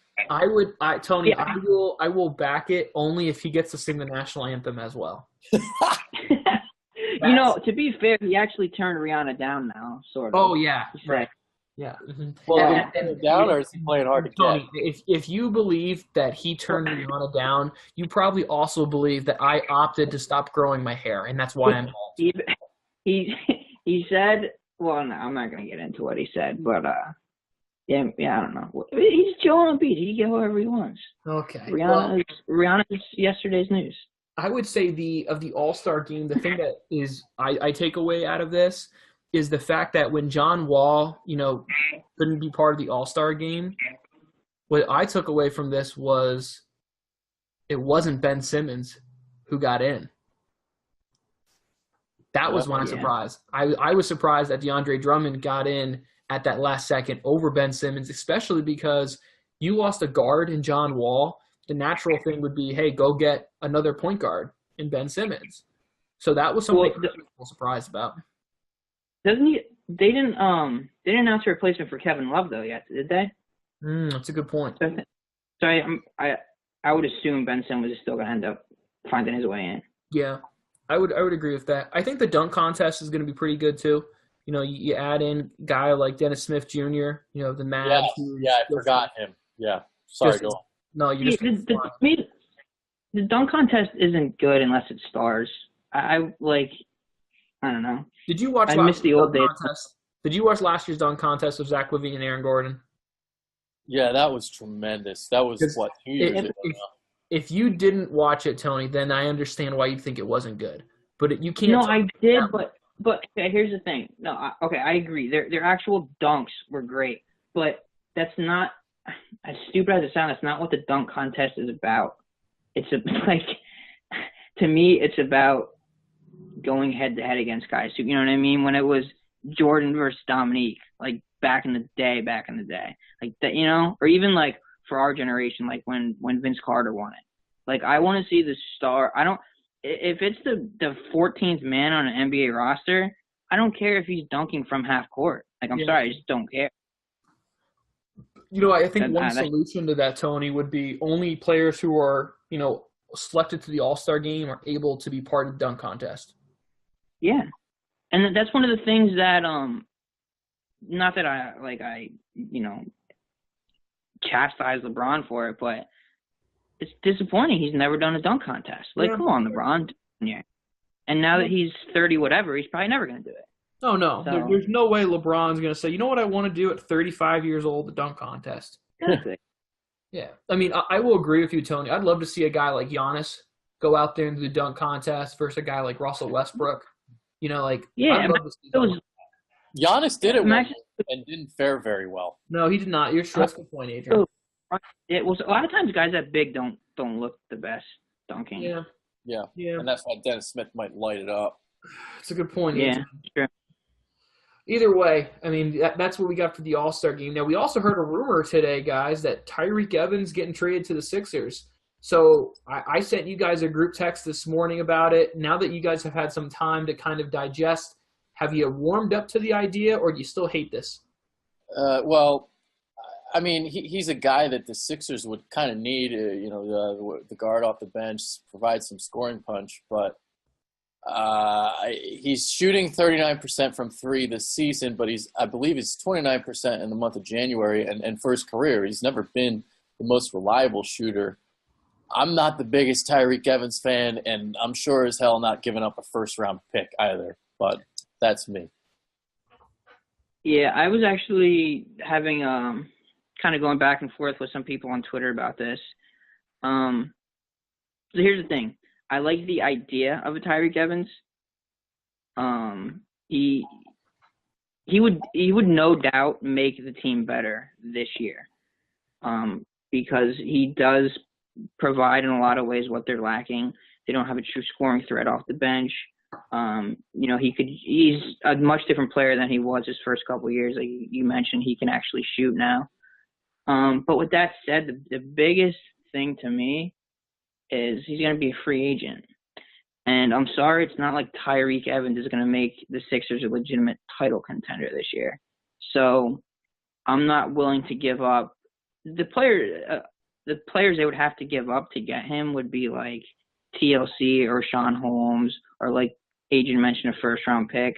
Tony, yeah. I will back it only if he gets to sing the national anthem as well. You know, to be fair, he actually turned Rihanna down now, sort of. Oh yeah, right. Yeah. Mm-hmm. Well, and down, or is he playing hard to Tony, get? If you believe that he turned Rihanna down, you probably also believe that I opted to stop growing my hair, and that's why I'm bald. He said, well, no, I'm not going to get into what he said, but yeah, I don't know. He's Joel Embiid. He can get whoever he wants. Okay. Rihanna is yesterday's news. I would say of the All-Star game, the thing that is I take away out of this is the fact that when John Wall, couldn't be part of the All-Star game, what I took away from this was it wasn't Ben Simmons who got in. That was my surprise. I was surprised that DeAndre Drummond got in at that last second over Ben Simmons, especially because you lost a guard in John Wall. The natural thing would be, hey, go get another point guard in Ben Simmons. So that was something I was surprised about. Doesn't he? They didn't announce a replacement for Kevin Love though yet, did they? That's a good point. So I would assume Ben Simmons is still going to end up finding his way in. Yeah, I would agree with that. I think the dunk contest is going to be pretty good too. You add in a guy like Dennis Smith Jr. The Mavs. Yeah, I forgot him. Yeah, sorry, go on. No, you just the dunk contest isn't good unless it stars. I don't know. Did you watch? I missed the old days. Contest? Did you watch last year's dunk contest of Zach LaVine and Aaron Gordon? Yeah, that was tremendous. That was 2 years ago. If you didn't watch it, Tony, then I understand why you think it wasn't good. But you can't. No, I did, but okay, here's the thing. No, I agree. Their actual dunks were great, but that's not, as stupid as it sounds, that's not what the dunk contest is about. It's to me, it's about going head to head against guys. You know what I mean? When it was Jordan versus Dominique, like back in the day, like that, or even like for our generation, like when Vince Carter won it. Like I want to see the star. If it's the 14th man on an NBA roster, I don't care if he's dunking from half court. Like I'm sorry, I just don't care. I think one solution to that, Tony, would be only players who are, selected to the All-Star game are able to be part of the dunk contest. Yeah. And that's one of the things that, not that I chastise LeBron for it, but it's disappointing he's never done a dunk contest. Come on, LeBron. Yeah. And now that he's 30 whatever, he's probably never going to do it. Oh, no. So There's no way LeBron's going to say, you know what I want to do at 35 years old, the dunk contest. exactly. Yeah. I mean, I will agree with you, Tony. I'd love to see a guy like Giannis go out there and do the dunk contest versus a guy like Russell Westbrook. You know, like, Yeah, I'd love to see it that. was Giannis did it once imagine and didn't fare very well. No, he did not. That's a good point, Adrian. it was a lot of times guys that big don't look the best dunking. Yeah. Yeah. Yeah. And that's why Dennis Smith might light it up. It's a good point, Yeah, Adrian. sure. Either way, I mean, that's what we got for the All-Star game. Now, we also heard a rumor today, guys, that Tyreek Evans getting traded to the Sixers. So I sent you guys a group text this morning about it. Now that you guys have had some time to kind of digest, have you warmed up to the idea, or do you still hate this? Well, I mean, he's a guy that the Sixers would kind of need, the guard off the bench, provide some scoring punch. But he's shooting 39% from three this season, but I believe he's 29% in the month of January. And for his career, he's never been the most reliable shooter. I'm not the biggest Tyreek Evans fan, and I'm sure as hell not giving up a first-round pick either. But that's me. Yeah, I was actually having kind of going back and forth with some people on Twitter about this. So here's the thing. I like the idea of a Tyreek Evans. He would no doubt make the team better this year. Because he does provide in a lot of ways what they're lacking. They don't have a true scoring threat off the bench. He's a much different player than he was his first couple of years. Like you mentioned, he can actually shoot now. But with that said, the biggest thing to me is he's going to be a free agent. And I'm sorry, it's not like Tyreek Evans is going to make the Sixers a legitimate title contender this year. So I'm not willing to give up. The players they would have to give up to get him would be like TLC or Sean Holmes or, like Adrian mentioned, a first-round pick.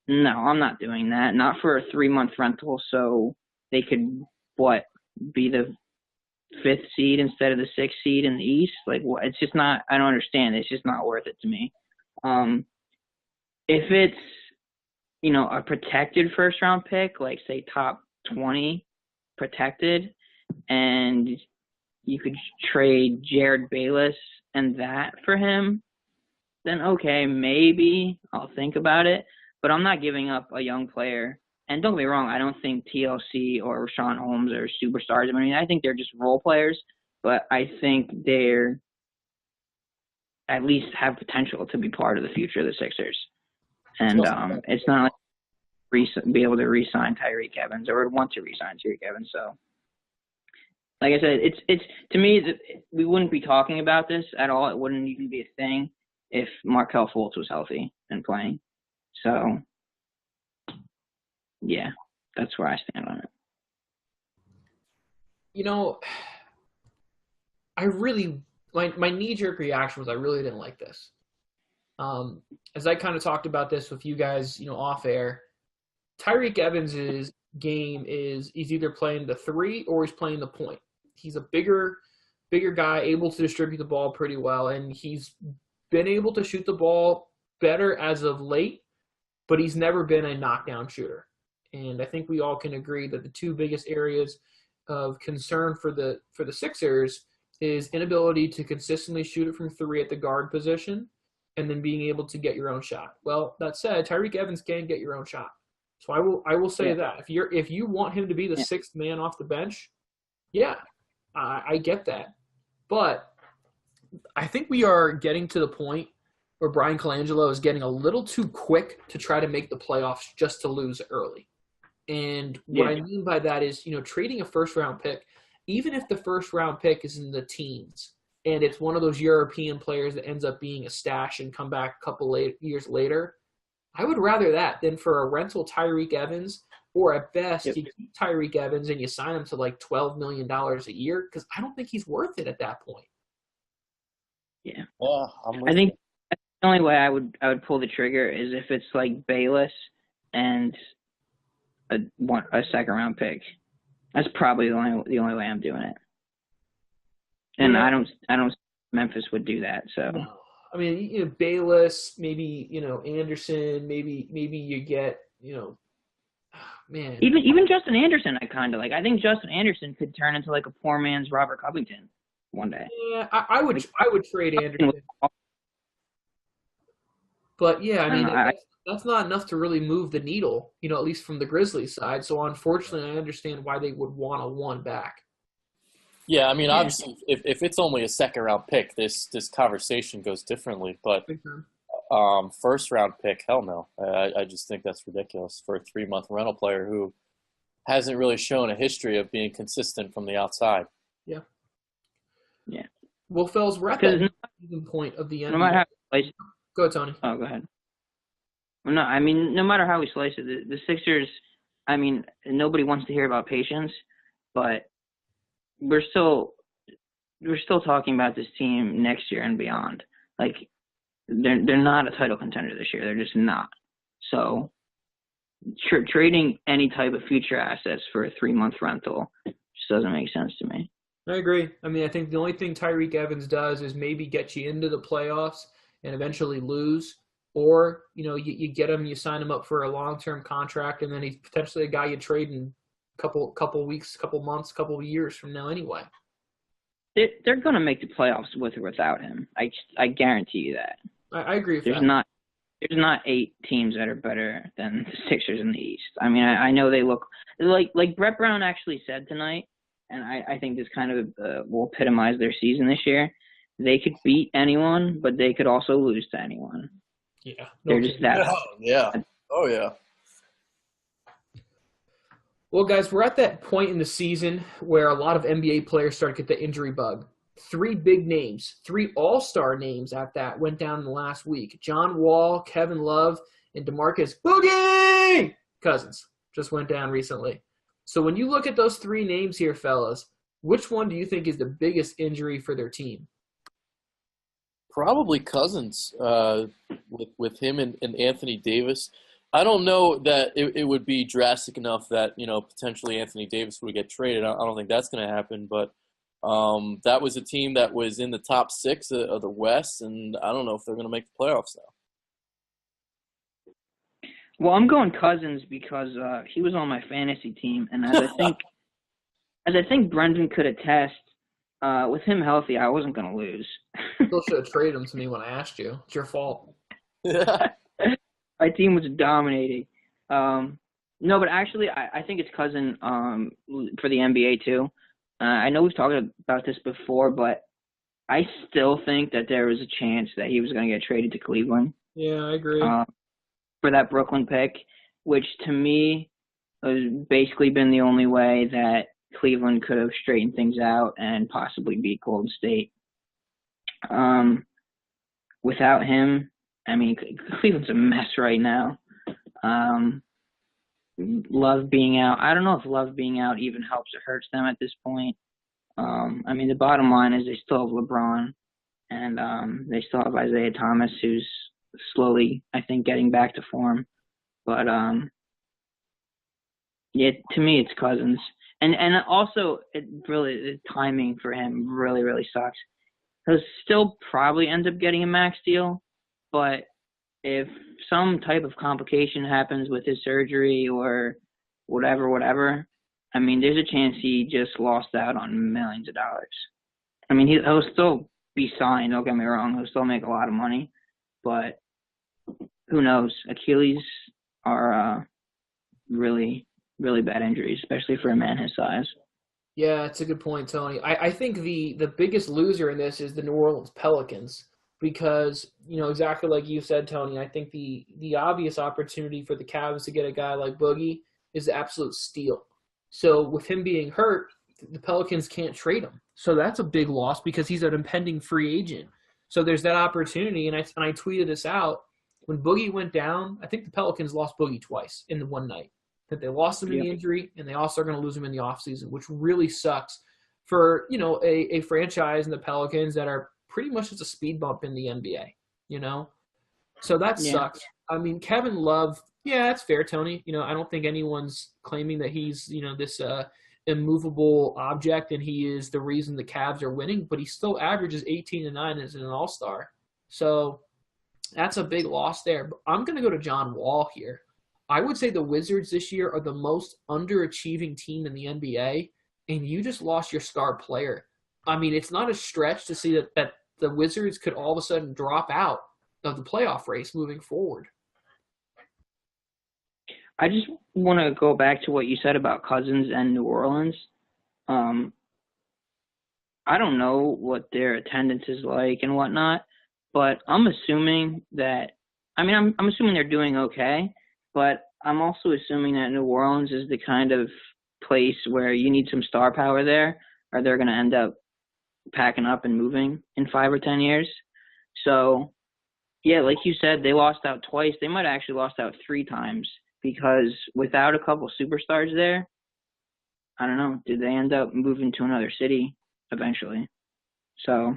No, I'm not doing that. Not for a 3-month rental so they could, be the 5th seed instead of the 6th seed in the East? Like, what? It's just not – I don't understand. It's just not worth it to me. If it's, a protected first-round pick, like, say, top 20 protected, and you could trade Jared Bayless and that for him, then okay, maybe I'll think about it. But I'm not giving up a young player. And don't get me wrong, I don't think TLC or Rashawn Holmes are superstars. I mean, I think they're just role players, but I think they're at least have potential to be part of the future of the Sixers. And it's not like be able to re-sign Tyreek Evans or would want to re-sign Tyreek Evans. So, like I said, it's to me, we wouldn't be talking about this at all. It wouldn't even be a thing if Markelle Fultz was healthy and playing. So, yeah, that's where I stand on it. I really my knee-jerk reaction was I really didn't like this. As I kind of talked about this with you guys, off air, Tyreek Evans' game is he's either playing the 3 or he's playing the point. He's a bigger guy, able to distribute the ball pretty well, and he's been able to shoot the ball better as of late, but he's never been a knockdown shooter. And I think we all can agree that the two biggest areas of concern for the Sixers is inability to consistently shoot it from 3 at the guard position and then being able to get your own shot. Well, that said, Tyreek Evans can get your own shot. So I will say that. If you want him to be the 6th man off the bench, I get that. But I think we are getting to the point where Brian Colangelo is getting a little too quick to try to make the playoffs just to lose early. And what I mean by that is, trading a first-round pick, even if the first-round pick is in the teens and it's one of those European players that ends up being a stash and come back a couple years later, I would rather that than for a rental Tyreek Evans, or at best you keep Tyreek Evans and you sign him to like $12 million a year because I don't think he's worth it at that point. Yeah. I think the only way I would pull the trigger is if it's like Bayless and a 2nd-round pick. That's probably the only way I'm doing it. And I don't Memphis would do that. So I mean, Bayless, maybe Anderson, maybe you get man. Even Justin Anderson, I kind of like. I think Justin Anderson could turn into like a poor man's Robert Covington one day. Yeah, I would trade Anderson. But yeah, I I don't mean know. that's not enough to really move the needle, at least from the Grizzlies side. So unfortunately, I understand why they would want a one back. Yeah, I mean, obviously, if it's only a second-round pick, this conversation goes differently. But first-round pick, hell no. I just think that's ridiculous for a 3-month rental player who hasn't really shown a history of being consistent from the outside. Yeah. Yeah. Well, fellas, we're at that point of the end. No matter how you slice it. Go ahead, Tony. Oh, go ahead. Well, no, I mean, no matter how we slice it, the Sixers, I mean, nobody wants to hear about patience, but we're still talking about this team next year and beyond. Like, they're not a title contender this year. They're just not. So trading any type of future assets for a 3-month rental just doesn't make sense to me. I agree. I mean, I think the only thing Tyreke Evans does is maybe get you into the playoffs and eventually lose. Or, you get him, you sign him up for a long-term contract, and then he's potentially a guy you trade in a couple weeks, couple months, couple years from now anyway. They're going to make the playoffs with or without him. I guarantee you that. I agree with that. There's not 8 teams that are better than the Sixers in the East. I mean, I know they look like Brett Brown actually said tonight, and I think this kind of will epitomize their season this year. They could beat anyone, but they could also lose to anyone. Yeah. They're just that. Yeah. Oh, yeah. Well, guys, we're at that point in the season where a lot of NBA players start to get the injury bug. 3 big names, 3 all-star names at that went down in the last week. John Wall, Kevin Love, and DeMarcus Boogie Cousins just went down recently. So when you look at those 3 names here, fellas, which one do you think is the biggest injury for their team? Probably Cousins with him and Anthony Davis. I don't know that it would be drastic enough that, potentially Anthony Davis would get traded. I don't think that's going to happen, but that was a team that was in the top 6 of the West, and I don't know if they're going to make the playoffs now. Well, I'm going Cousins because he was on my fantasy team, and as I think Brendan could attest, with him healthy, I wasn't going to lose. Still should have traded him to me when I asked you. It's your fault. My team was dominating. No, but actually, I think it's Cousin for the NBA too. I know we've talked about this before, but I still think that there was a chance that he was going to get traded to Cleveland. Yeah, I agree. For that Brooklyn pick, which to me has basically been the only way that Cleveland could have straightened things out and possibly beat Golden State. Without him, I mean, Cleveland's a mess right now. Love being out. I don't know if Love being out even helps or hurts them at this point. I mean, the bottom line is they still have LeBron, and they still have Isaiah Thomas, who's slowly, I think, getting back to form. But, yeah, to me, it's Cousins. And also, the timing for him really, really sucks. He'll still probably end up getting a max deal, but if some type of complication happens with his surgery or whatever, I mean, there's a chance he just lost out on millions of dollars. I mean, he'll still be signed, don't get me wrong. He'll still make a lot of money, but who knows? Achilles are really, really bad injuries, especially for a man his size. Yeah, it's a good point, Tony. I think the biggest loser in this is the New Orleans Pelicans because, exactly like you said, Tony, I think the obvious opportunity for the Cavs to get a guy like Boogie is the absolute steal. So with him being hurt, the Pelicans can't trade him. So that's a big loss because he's an impending free agent. So there's that opportunity, and I tweeted this out. When Boogie went down, I think the Pelicans lost Boogie twice in the one night. That they lost him in the injury, and they also are going to lose him in the offseason, which really sucks for, a franchise in the Pelicans that are pretty much just a speed bump in the NBA, So that sucks. I mean, Kevin Love, yeah, that's fair, Tony. I don't think anyone's claiming that he's, this immovable object and he is the reason the Cavs are winning, but he still averages 18 and 9 as an all-star. So that's a big loss there. But I'm going to go to John Wall here. I would say the Wizards this year are the most underachieving team in the NBA, and you just lost your star player. I mean, it's not a stretch to see that the Wizards could all of a sudden drop out of the playoff race moving forward. I just want to go back to what you said about Cousins and New Orleans. I don't know what their attendance is like and whatnot, but I'm assuming that I'm assuming they're doing okay, but I'm also assuming that New Orleans is the kind of place where you need some star power there, or they're going to end up packing up and moving in 5 or 10 years. So, yeah, like you said, they lost out twice. They might have actually lost out 3 times because without a couple superstars there, I don't know, did they end up moving to another city eventually? So,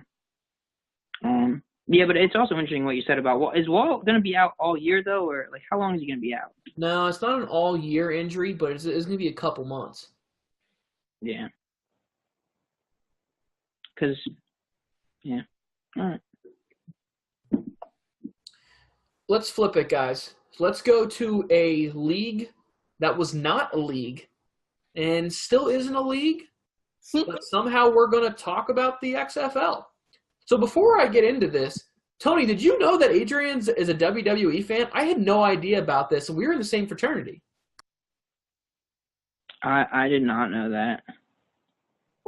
yeah, but it's also interesting what you said about Walt. Is Walt going to be out all year, though, or like how long is he going to be out? No, it's not an all-year injury, but it's going to be a couple months. Yeah. Because, yeah. All right. Let's flip it, guys. Let's go to a league that was not a league and still isn't a league, but somehow we're going to talk about the XFL. So before I get into this, Tony, did you know that Adrian is a WWE fan? I had no idea about this, and we were in the same fraternity. I did not know that.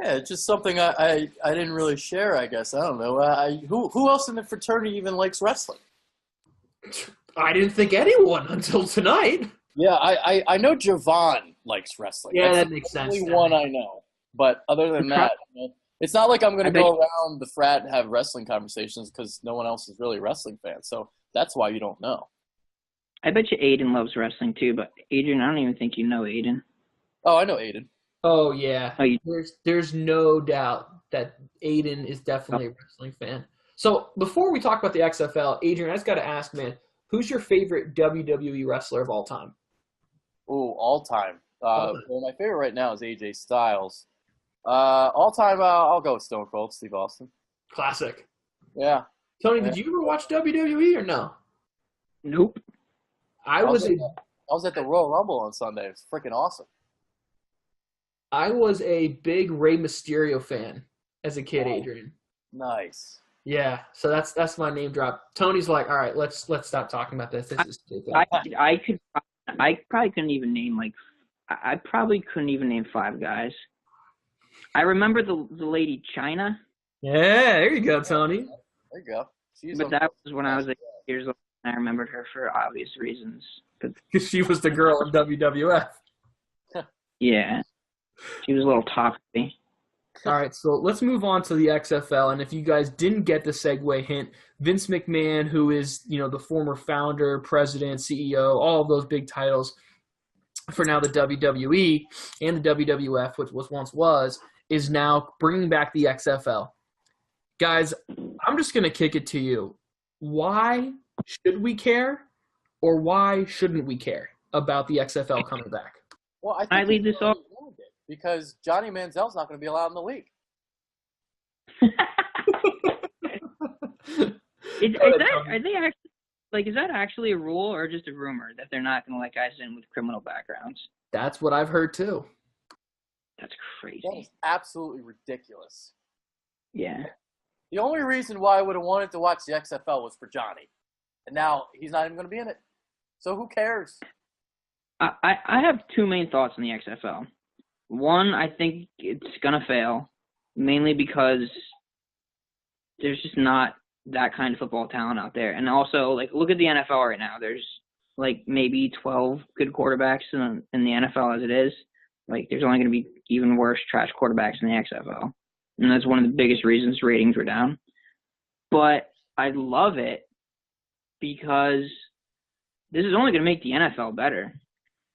Yeah, it's just something I didn't really share, I guess. I don't know. Who else in the fraternity even likes wrestling? I didn't think anyone until tonight. Yeah, I know Javon likes wrestling. Yeah, That's that makes sense. the only one I know. But other than that, it's not like I'm going to go around the frat and have wrestling conversations because no one else is really a wrestling fan. So that's why you don't know. I bet you Aiden loves wrestling too, but Adrian, I don't even think you know Aiden. Oh, I know Aiden. Oh, yeah. Oh, There's no doubt that Aiden is definitely a wrestling fan. So before we talk about the XFL, Adrian, I just got to ask, man, who's your favorite WWE wrestler of all time? Oh, all time. Well, my favorite right now is AJ Styles. All time, I'll go with Stone Cold Steve Austin. Classic. Yeah. Tony, did you ever watch WWE or no? Nope. I was at the Royal Rumble on Sunday. It was freaking awesome. I was a big Rey Mysterio fan as a kid, Adrian. Nice. Yeah, so that's my name drop. Tony's like, all right, let's stop talking about this. This is stupid. I probably couldn't even name I probably couldn't even name 5 guys. I remember the lady China. Yeah, there you go, Tony. There you go. But that was when I was 8 years old, and I remembered her for obvious reasons. Because she was the girl in WWF. Yeah. She was a little toxic. All right, so let's move on to the XFL. And if you guys didn't get the segue hint, Vince McMahon, who is, the former founder, president, CEO, all of those big titles for now the WWE and the WWF, which was, is now bringing back the XFL. Guys, I'm just going to kick it to you. Why should we care or why shouldn't we care about the XFL coming back? Well, I think I lead this off because Johnny Manziel's not going to be allowed in the league. Is that actually a rule or just a rumor that they're not going to let guys in with criminal backgrounds? That's what I've heard too. That's crazy. That is absolutely ridiculous. Yeah. The only reason why I would have wanted to watch the XFL was for Johnny. And now he's not even going to be in it. So who cares? I have 2 main thoughts on the XFL. One, I think it's going to fail, mainly because there's just not that kind of football talent out there. And also, look at the NFL right now. There's, maybe 12 good quarterbacks in the NFL as it is. There's only going to be even worse trash quarterbacks in the XFL. And that's one of the biggest reasons ratings were down. But I love it because this is only going to make the NFL better.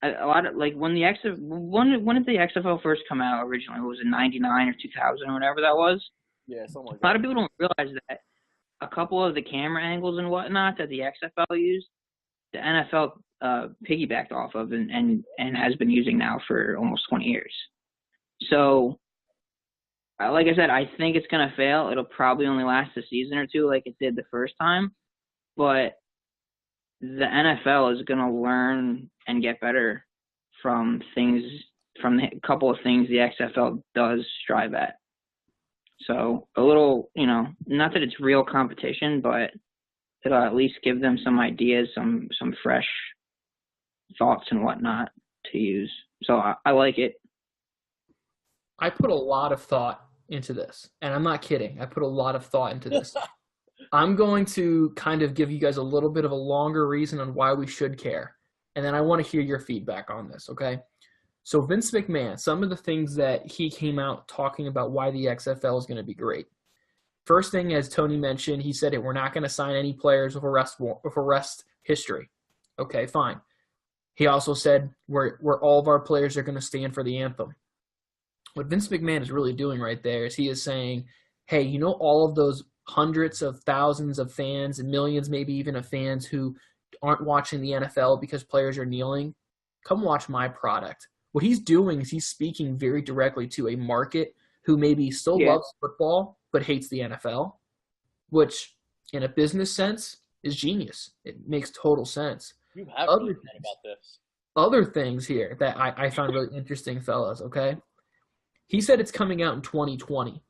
A lot of when did the XFL first come out originally? Was it 99 or 2000 or whatever that was? Yeah, something like that. A lot of people don't realize that a couple of the camera angles and whatnot that the XFL used, the NFL piggybacked off of and has been using now for almost 20 years. So, like I said, I think it's going to fail. It'll probably only last a season or 2 like it did the first time. But the NFL is going to learn and get better from the couple of things the XFL does strive at. So a little, not that it's real competition, but it'll at least give them some ideas, some fresh thoughts and whatnot to use. So I like it. I put a lot of thought into this, and I'm not kidding. I put a lot of thought into this. I'm going to kind of give you guys a little bit of a longer reason on why we should care, and then I want to hear your feedback on this, okay? So Vince McMahon, some of the things that he came out talking about why the XFL is going to be great. First thing, as Tony mentioned, he said we're not going to sign any players with arrest history. Okay, fine. He also said where all of our players are going to stand for the anthem. What Vince McMahon is really doing right there is he is saying, hey, all of those hundreds of thousands of fans and millions maybe even of fans who aren't watching the NFL because players are kneeling, come watch my product. What he's doing is he's speaking very directly to a market who maybe still loves football but hates the NFL, which in a business sense is genius. It makes total sense. You have to think about this. Other things here that I found really interesting, fellas, okay? He said it's coming out in 2020.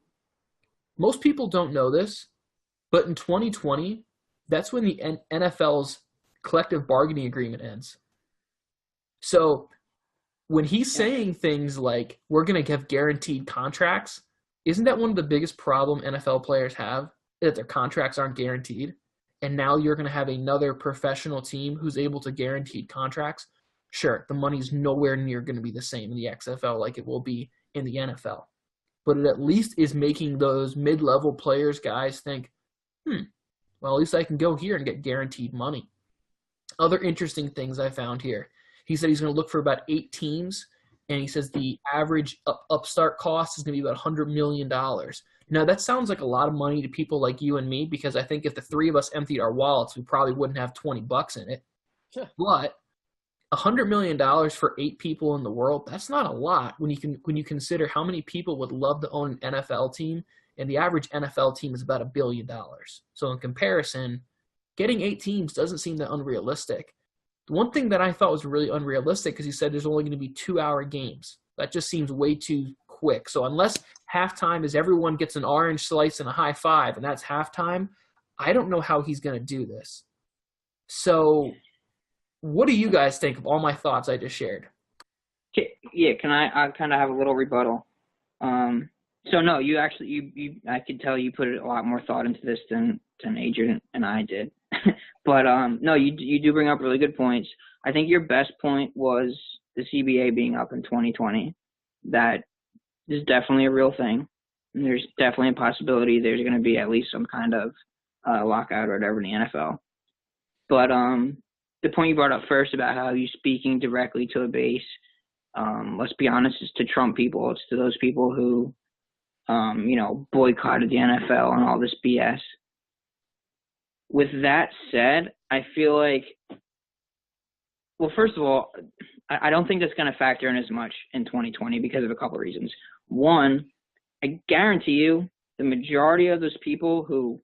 Most people don't know this, but in 2020, that's when the NFL's collective bargaining agreement ends. So when he's saying things like, we're going to have guaranteed contracts, isn't that one of the biggest problem NFL players have, that their contracts aren't guaranteed? And now you're going to have another professional team who's able to guaranteed contracts. Sure, the money's nowhere near going to be the same in the XFL like it will be in the NFL. But it at least is making those mid-level players, guys, think, well, at least I can go here and get guaranteed money. Other interesting things I found here. He said he's going to look for about 8 teams, and he says the average upstart cost is going to be about $100 million. Now, that sounds like a lot of money to people like you and me, because I think if the three of us emptied our wallets, we probably wouldn't have $20 in it. But $100 million for 8 people in the world, that's not a lot when you consider how many people would love to own an NFL team, and the average NFL team is about $1 billion. So in comparison, getting 8 teams doesn't seem that unrealistic. The one thing that I thought was really unrealistic, because he said there's only going to be 2-hour games. That just seems way too quick. So unless halftime is everyone gets an orange slice and a high five, and that's halftime, I don't know how he's going to do this. So what do you guys think of all my thoughts I just shared? Yeah, can I kind of have a little rebuttal? So no, you actually, I could tell you put a lot more thought into this than Adrian and I did. But no, you do bring up really good points. I think your best point was the CBA being up in 2020. That is definitely a real thing. And there's definitely a possibility there's going to be at least some kind of lockout or whatever in the NFL. But the point you brought up first about how you're speaking directly to a base, let's be honest, it's to Trump people. It's to those people who, boycotted the NFL and all this BS. With that said, I feel like, well, first of all, I don't think that's going to factor in as much in 2020 because of a couple of reasons. One, I guarantee you the majority of those people who,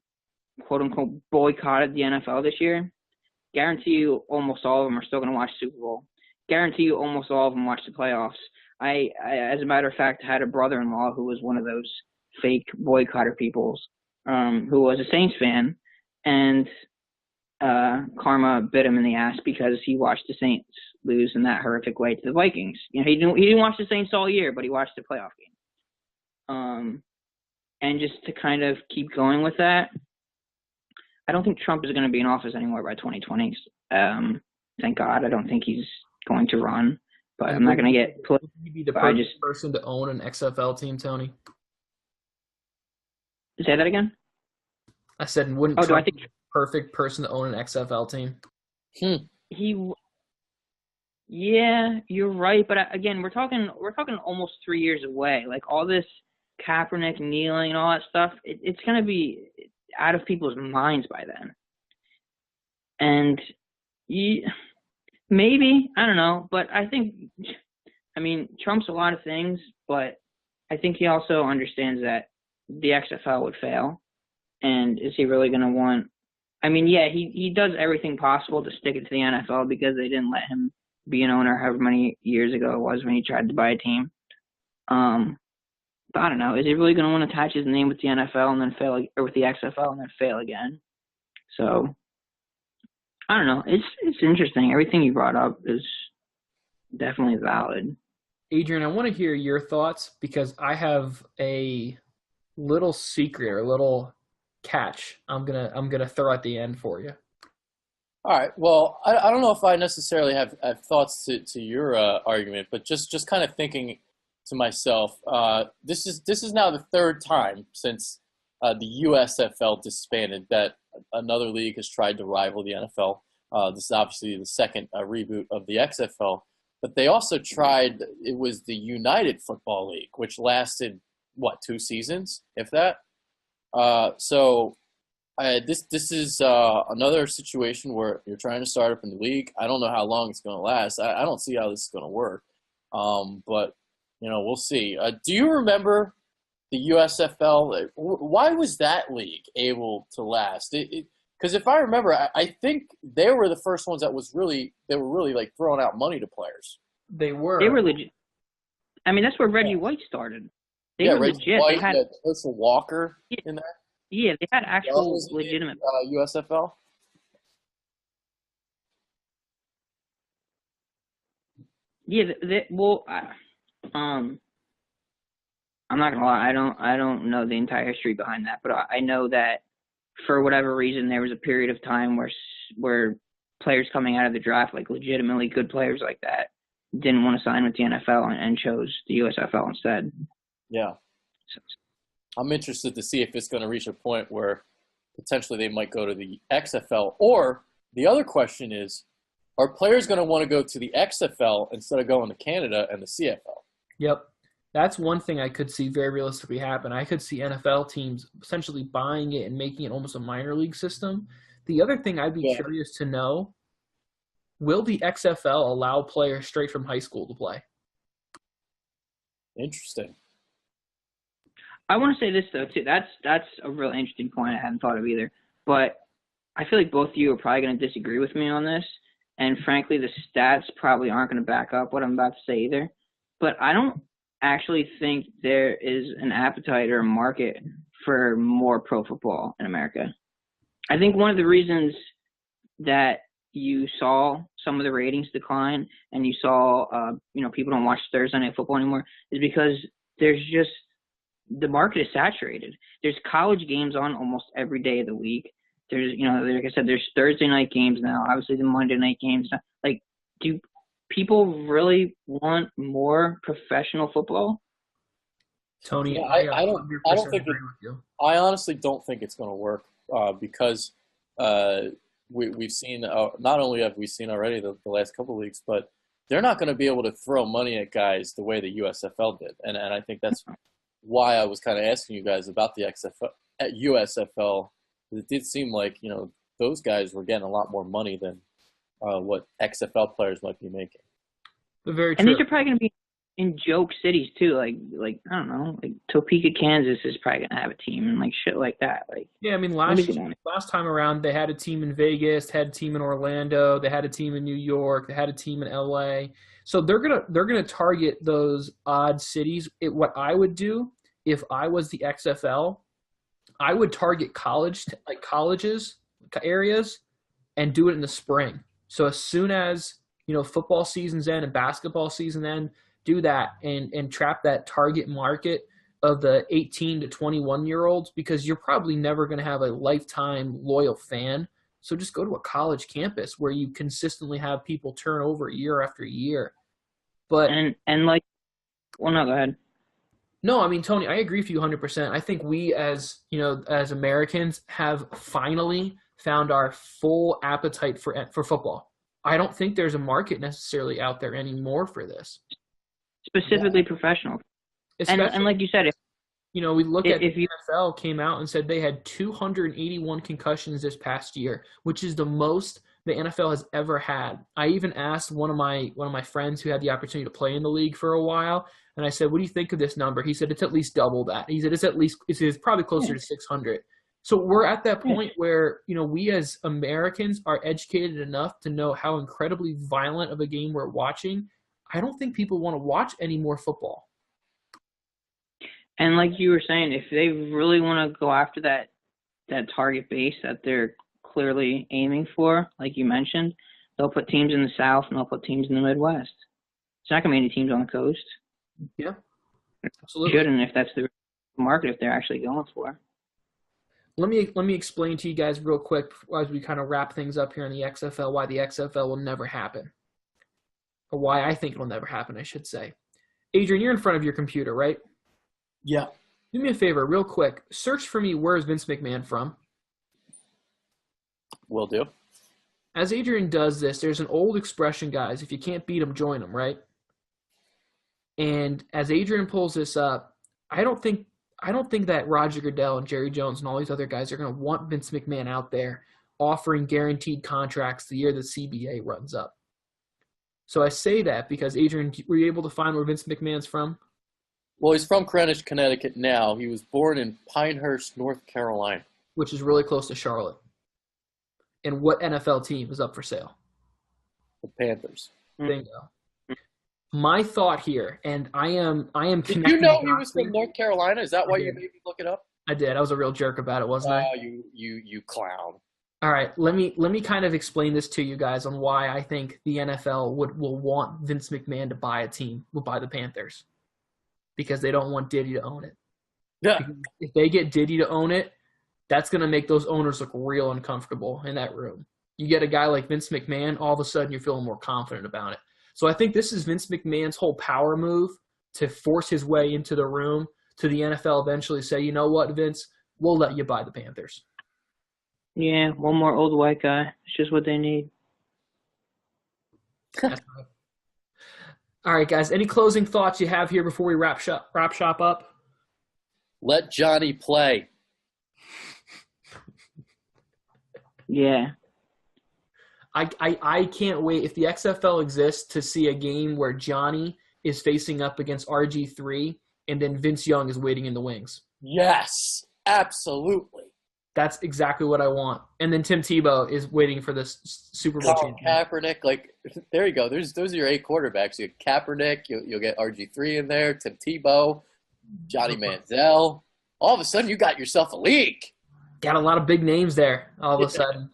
quote-unquote, boycotted the NFL this year, guarantee you almost all of them are still going to watch Super Bowl. Guarantee you almost all of them watch the playoffs. I, as a matter of fact, had a brother-in-law who was one of those fake boycotter peoples, who was a Saints fan, and karma bit him in the ass because he watched the Saints lose in that horrific way to the Vikings. He didn't watch the Saints all year, but he watched the playoff game. And just to kind of keep going with that, I don't think Trump is going to be in office anymore by 2020. Thank God. I don't think he's going to run, but I'm not going to get – Would he be the perfect person to own an XFL team, Tony? Say that again? I said, wouldn't Trump be the perfect person to own an XFL team? Yeah, you're right. But again, we're talking almost 3 years away. Like all this Kaepernick kneeling and all that stuff, it's going to be out of people's minds by then. And maybe, I don't know, but Trump's a lot of things, but I think he also understands that the XFL would fail. And is he really going to want, I mean, yeah, he does everything possible to stick it to the NFL because they didn't let him be an owner however many years ago it was when he tried to buy a team. But I don't know. Is he really going to want to attach his name with the NFL and then fail, or with the XFL and then fail again? So I don't know. It's interesting. Everything you brought up is definitely valid. Adrian, I want to hear your thoughts because I have a little secret or a little catch I'm gonna throw at the end for you. All right. Well, I don't know if I necessarily have thoughts to your argument, but just kind of thinking to myself, this is now the third time since the USFL disbanded that another league has tried to rival the NFL. This is obviously the second reboot of the XFL, but they also tried. It was the United Football League, which lasted 2 seasons, if that. This is another situation where you're trying to start up in the league. I don't know how long it's going to last. I don't see how this is going to work. But we'll see. Do you remember the USFL? Why was that league able to last? Because if I remember, I think they were the first ones that were really like throwing out money to players. They were legit. I mean, that's where Reggie White started. They were Reggie legit. White, They had Herschel Walker in there. Yeah, they had actual legitimate USFL. Yeah, I'm not gonna lie. I don't know the entire history behind that, but I know that for whatever reason there was a period of time where players coming out of the draft, like legitimately good players like that, didn't want to sign with the NFL and chose the USFL instead. Yeah, So, I'm interested to see if it's going to reach a point where potentially they might go to the XFL. Or the other question is, are players going to want to go to the XFL instead of going to Canada and the CFL? Yep. That's one thing I could see very realistically happen. I could see NFL teams essentially buying it and making it almost a minor league system. The other thing I'd be curious to know, will the XFL allow players straight from high school to play? Interesting. I want to say this though too. That's a real interesting point I hadn't thought of either. But I feel like both of you are probably going to disagree with me on this. And frankly, the stats probably aren't going to back up what I'm about to say either. But I don't actually think there is an appetite or a market for more pro football in America. I think one of the reasons that you saw some of the ratings decline and you saw, people don't watch Thursday Night Football anymore is because there's just the market is saturated. There's college games on almost every day of the week. There's, like I said, there's Thursday night games now. Obviously, the Monday night games. Like, do people really want more professional football? Tony, yeah, I don't think agree with you. I honestly don't think it's going to work because we've seen not only have we seen already the last couple of weeks, but they're not going to be able to throw money at guys the way the USFL did, and I think that's why I was kind of asking you guys about the XFL at USFL. It did seem like those guys were getting a lot more money than what XFL players might be making. Very true. And these are probably going to be in joke cities too, like I don't know, like Topeka, Kansas is probably gonna have a team and like shit like that. Like I mean last time around they had a team in Vegas, had a team in Orlando, they had a team in New York, they had a team in LA. So they're gonna target those odd cities. What I would do if I was the XFL, I would target colleges areas and do it in the spring. So as soon as football season's end and basketball season end, do that and trap that target market of the 18 to 21-year-olds because you're probably never going to have a lifetime loyal fan. So just go to a college campus where you consistently have people turn over year after year. But and like, well, no, go ahead. No, I mean, Tony, I agree with you 100%. I think we as Americans have finally found our full appetite for football. I don't think there's a market necessarily out there anymore for this. Specifically professional. And like you said, we look at the NFL came out and said they had 281 concussions this past year, which is the most the NFL has ever had. I even asked one of my friends who had the opportunity to play in the league for a while, and I said, "What do you think of this number?" He said, "It's at least double that." He said, "It's probably closer to 600." So we're at that point where, we as Americans are educated enough to know how incredibly violent of a game we're watching. I don't think people want to watch any more football. And like you were saying, if they really want to go after that target base that they're clearly aiming for, like you mentioned, they'll put teams in the South and they'll put teams in the Midwest. It's not going to be any teams on the coast. Yeah, absolutely. Shouldn't, if that's the market, if they're actually going for. Let me explain to you guys real quick as we kind of wrap things up here in the XFL why the XFL will never happen. Or why I think it'll never happen, I should say. Adrian, you're in front of your computer, right? Yeah. Do me a favor, real quick. Search for me, where is Vince McMahon from? Will do. As Adrian does this, there's an old expression, guys, if you can't beat them, join them, right? And as Adrian pulls this up, I don't think that Roger Goodell and Jerry Jones and all these other guys are going to want Vince McMahon out there offering guaranteed contracts the year the CBA runs up. So I say that because, Adrian, were you able to find where Vince McMahon's from? Well, he's from Greenwich, Connecticut now. He was born in Pinehurst, North Carolina. Which is really close to Charlotte. And what NFL team is up for sale? The Panthers. Bingo. My thought here, and I am Did you know he was from North Carolina? Is that why you made me look it up? I did. I was a real jerk about it, wasn't I? Oh, you clown. All right, let me kind of explain this to you guys on why I think the NFL will want Vince McMahon to buy a team, will buy the Panthers, because they don't want Diddy to own it. Yeah. If they get Diddy to own it, that's going to make those owners look real uncomfortable in that room. You get a guy like Vince McMahon, all of a sudden you're feeling more confident about it. So I think this is Vince McMahon's whole power move to force his way into the room to the NFL eventually say, you know what, Vince, we'll let you buy the Panthers. Yeah, one more old white guy. It's just what they need. That's right. All right, guys, any closing thoughts you have here before we wrap shop up? Let Johnny play. Yeah. I can't wait if the XFL exists to see a game where Johnny is facing up against RG3 and then Vince Young is waiting in the wings. Yes, absolutely. That's exactly what I want. And then Tim Tebow is waiting for this Super Bowl champion. Kaepernick, there you go. Those are your 8 quarterbacks. You get Kaepernick, you'll get RG3 in there, Tim Tebow, Johnny Manziel. All of a sudden, you got yourself a league. Got a lot of big names there all of a sudden.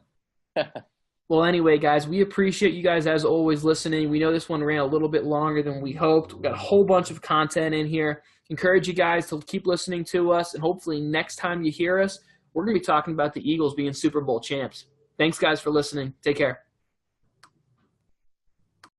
Well, anyway, guys, we appreciate you guys, as always, listening. We know this one ran a little bit longer than we hoped. We've got a whole bunch of content in here. Encourage you guys to keep listening to us, and hopefully next time you hear us, we're going to be talking about the Eagles being Super Bowl champs. Thanks, guys, for listening. Take care.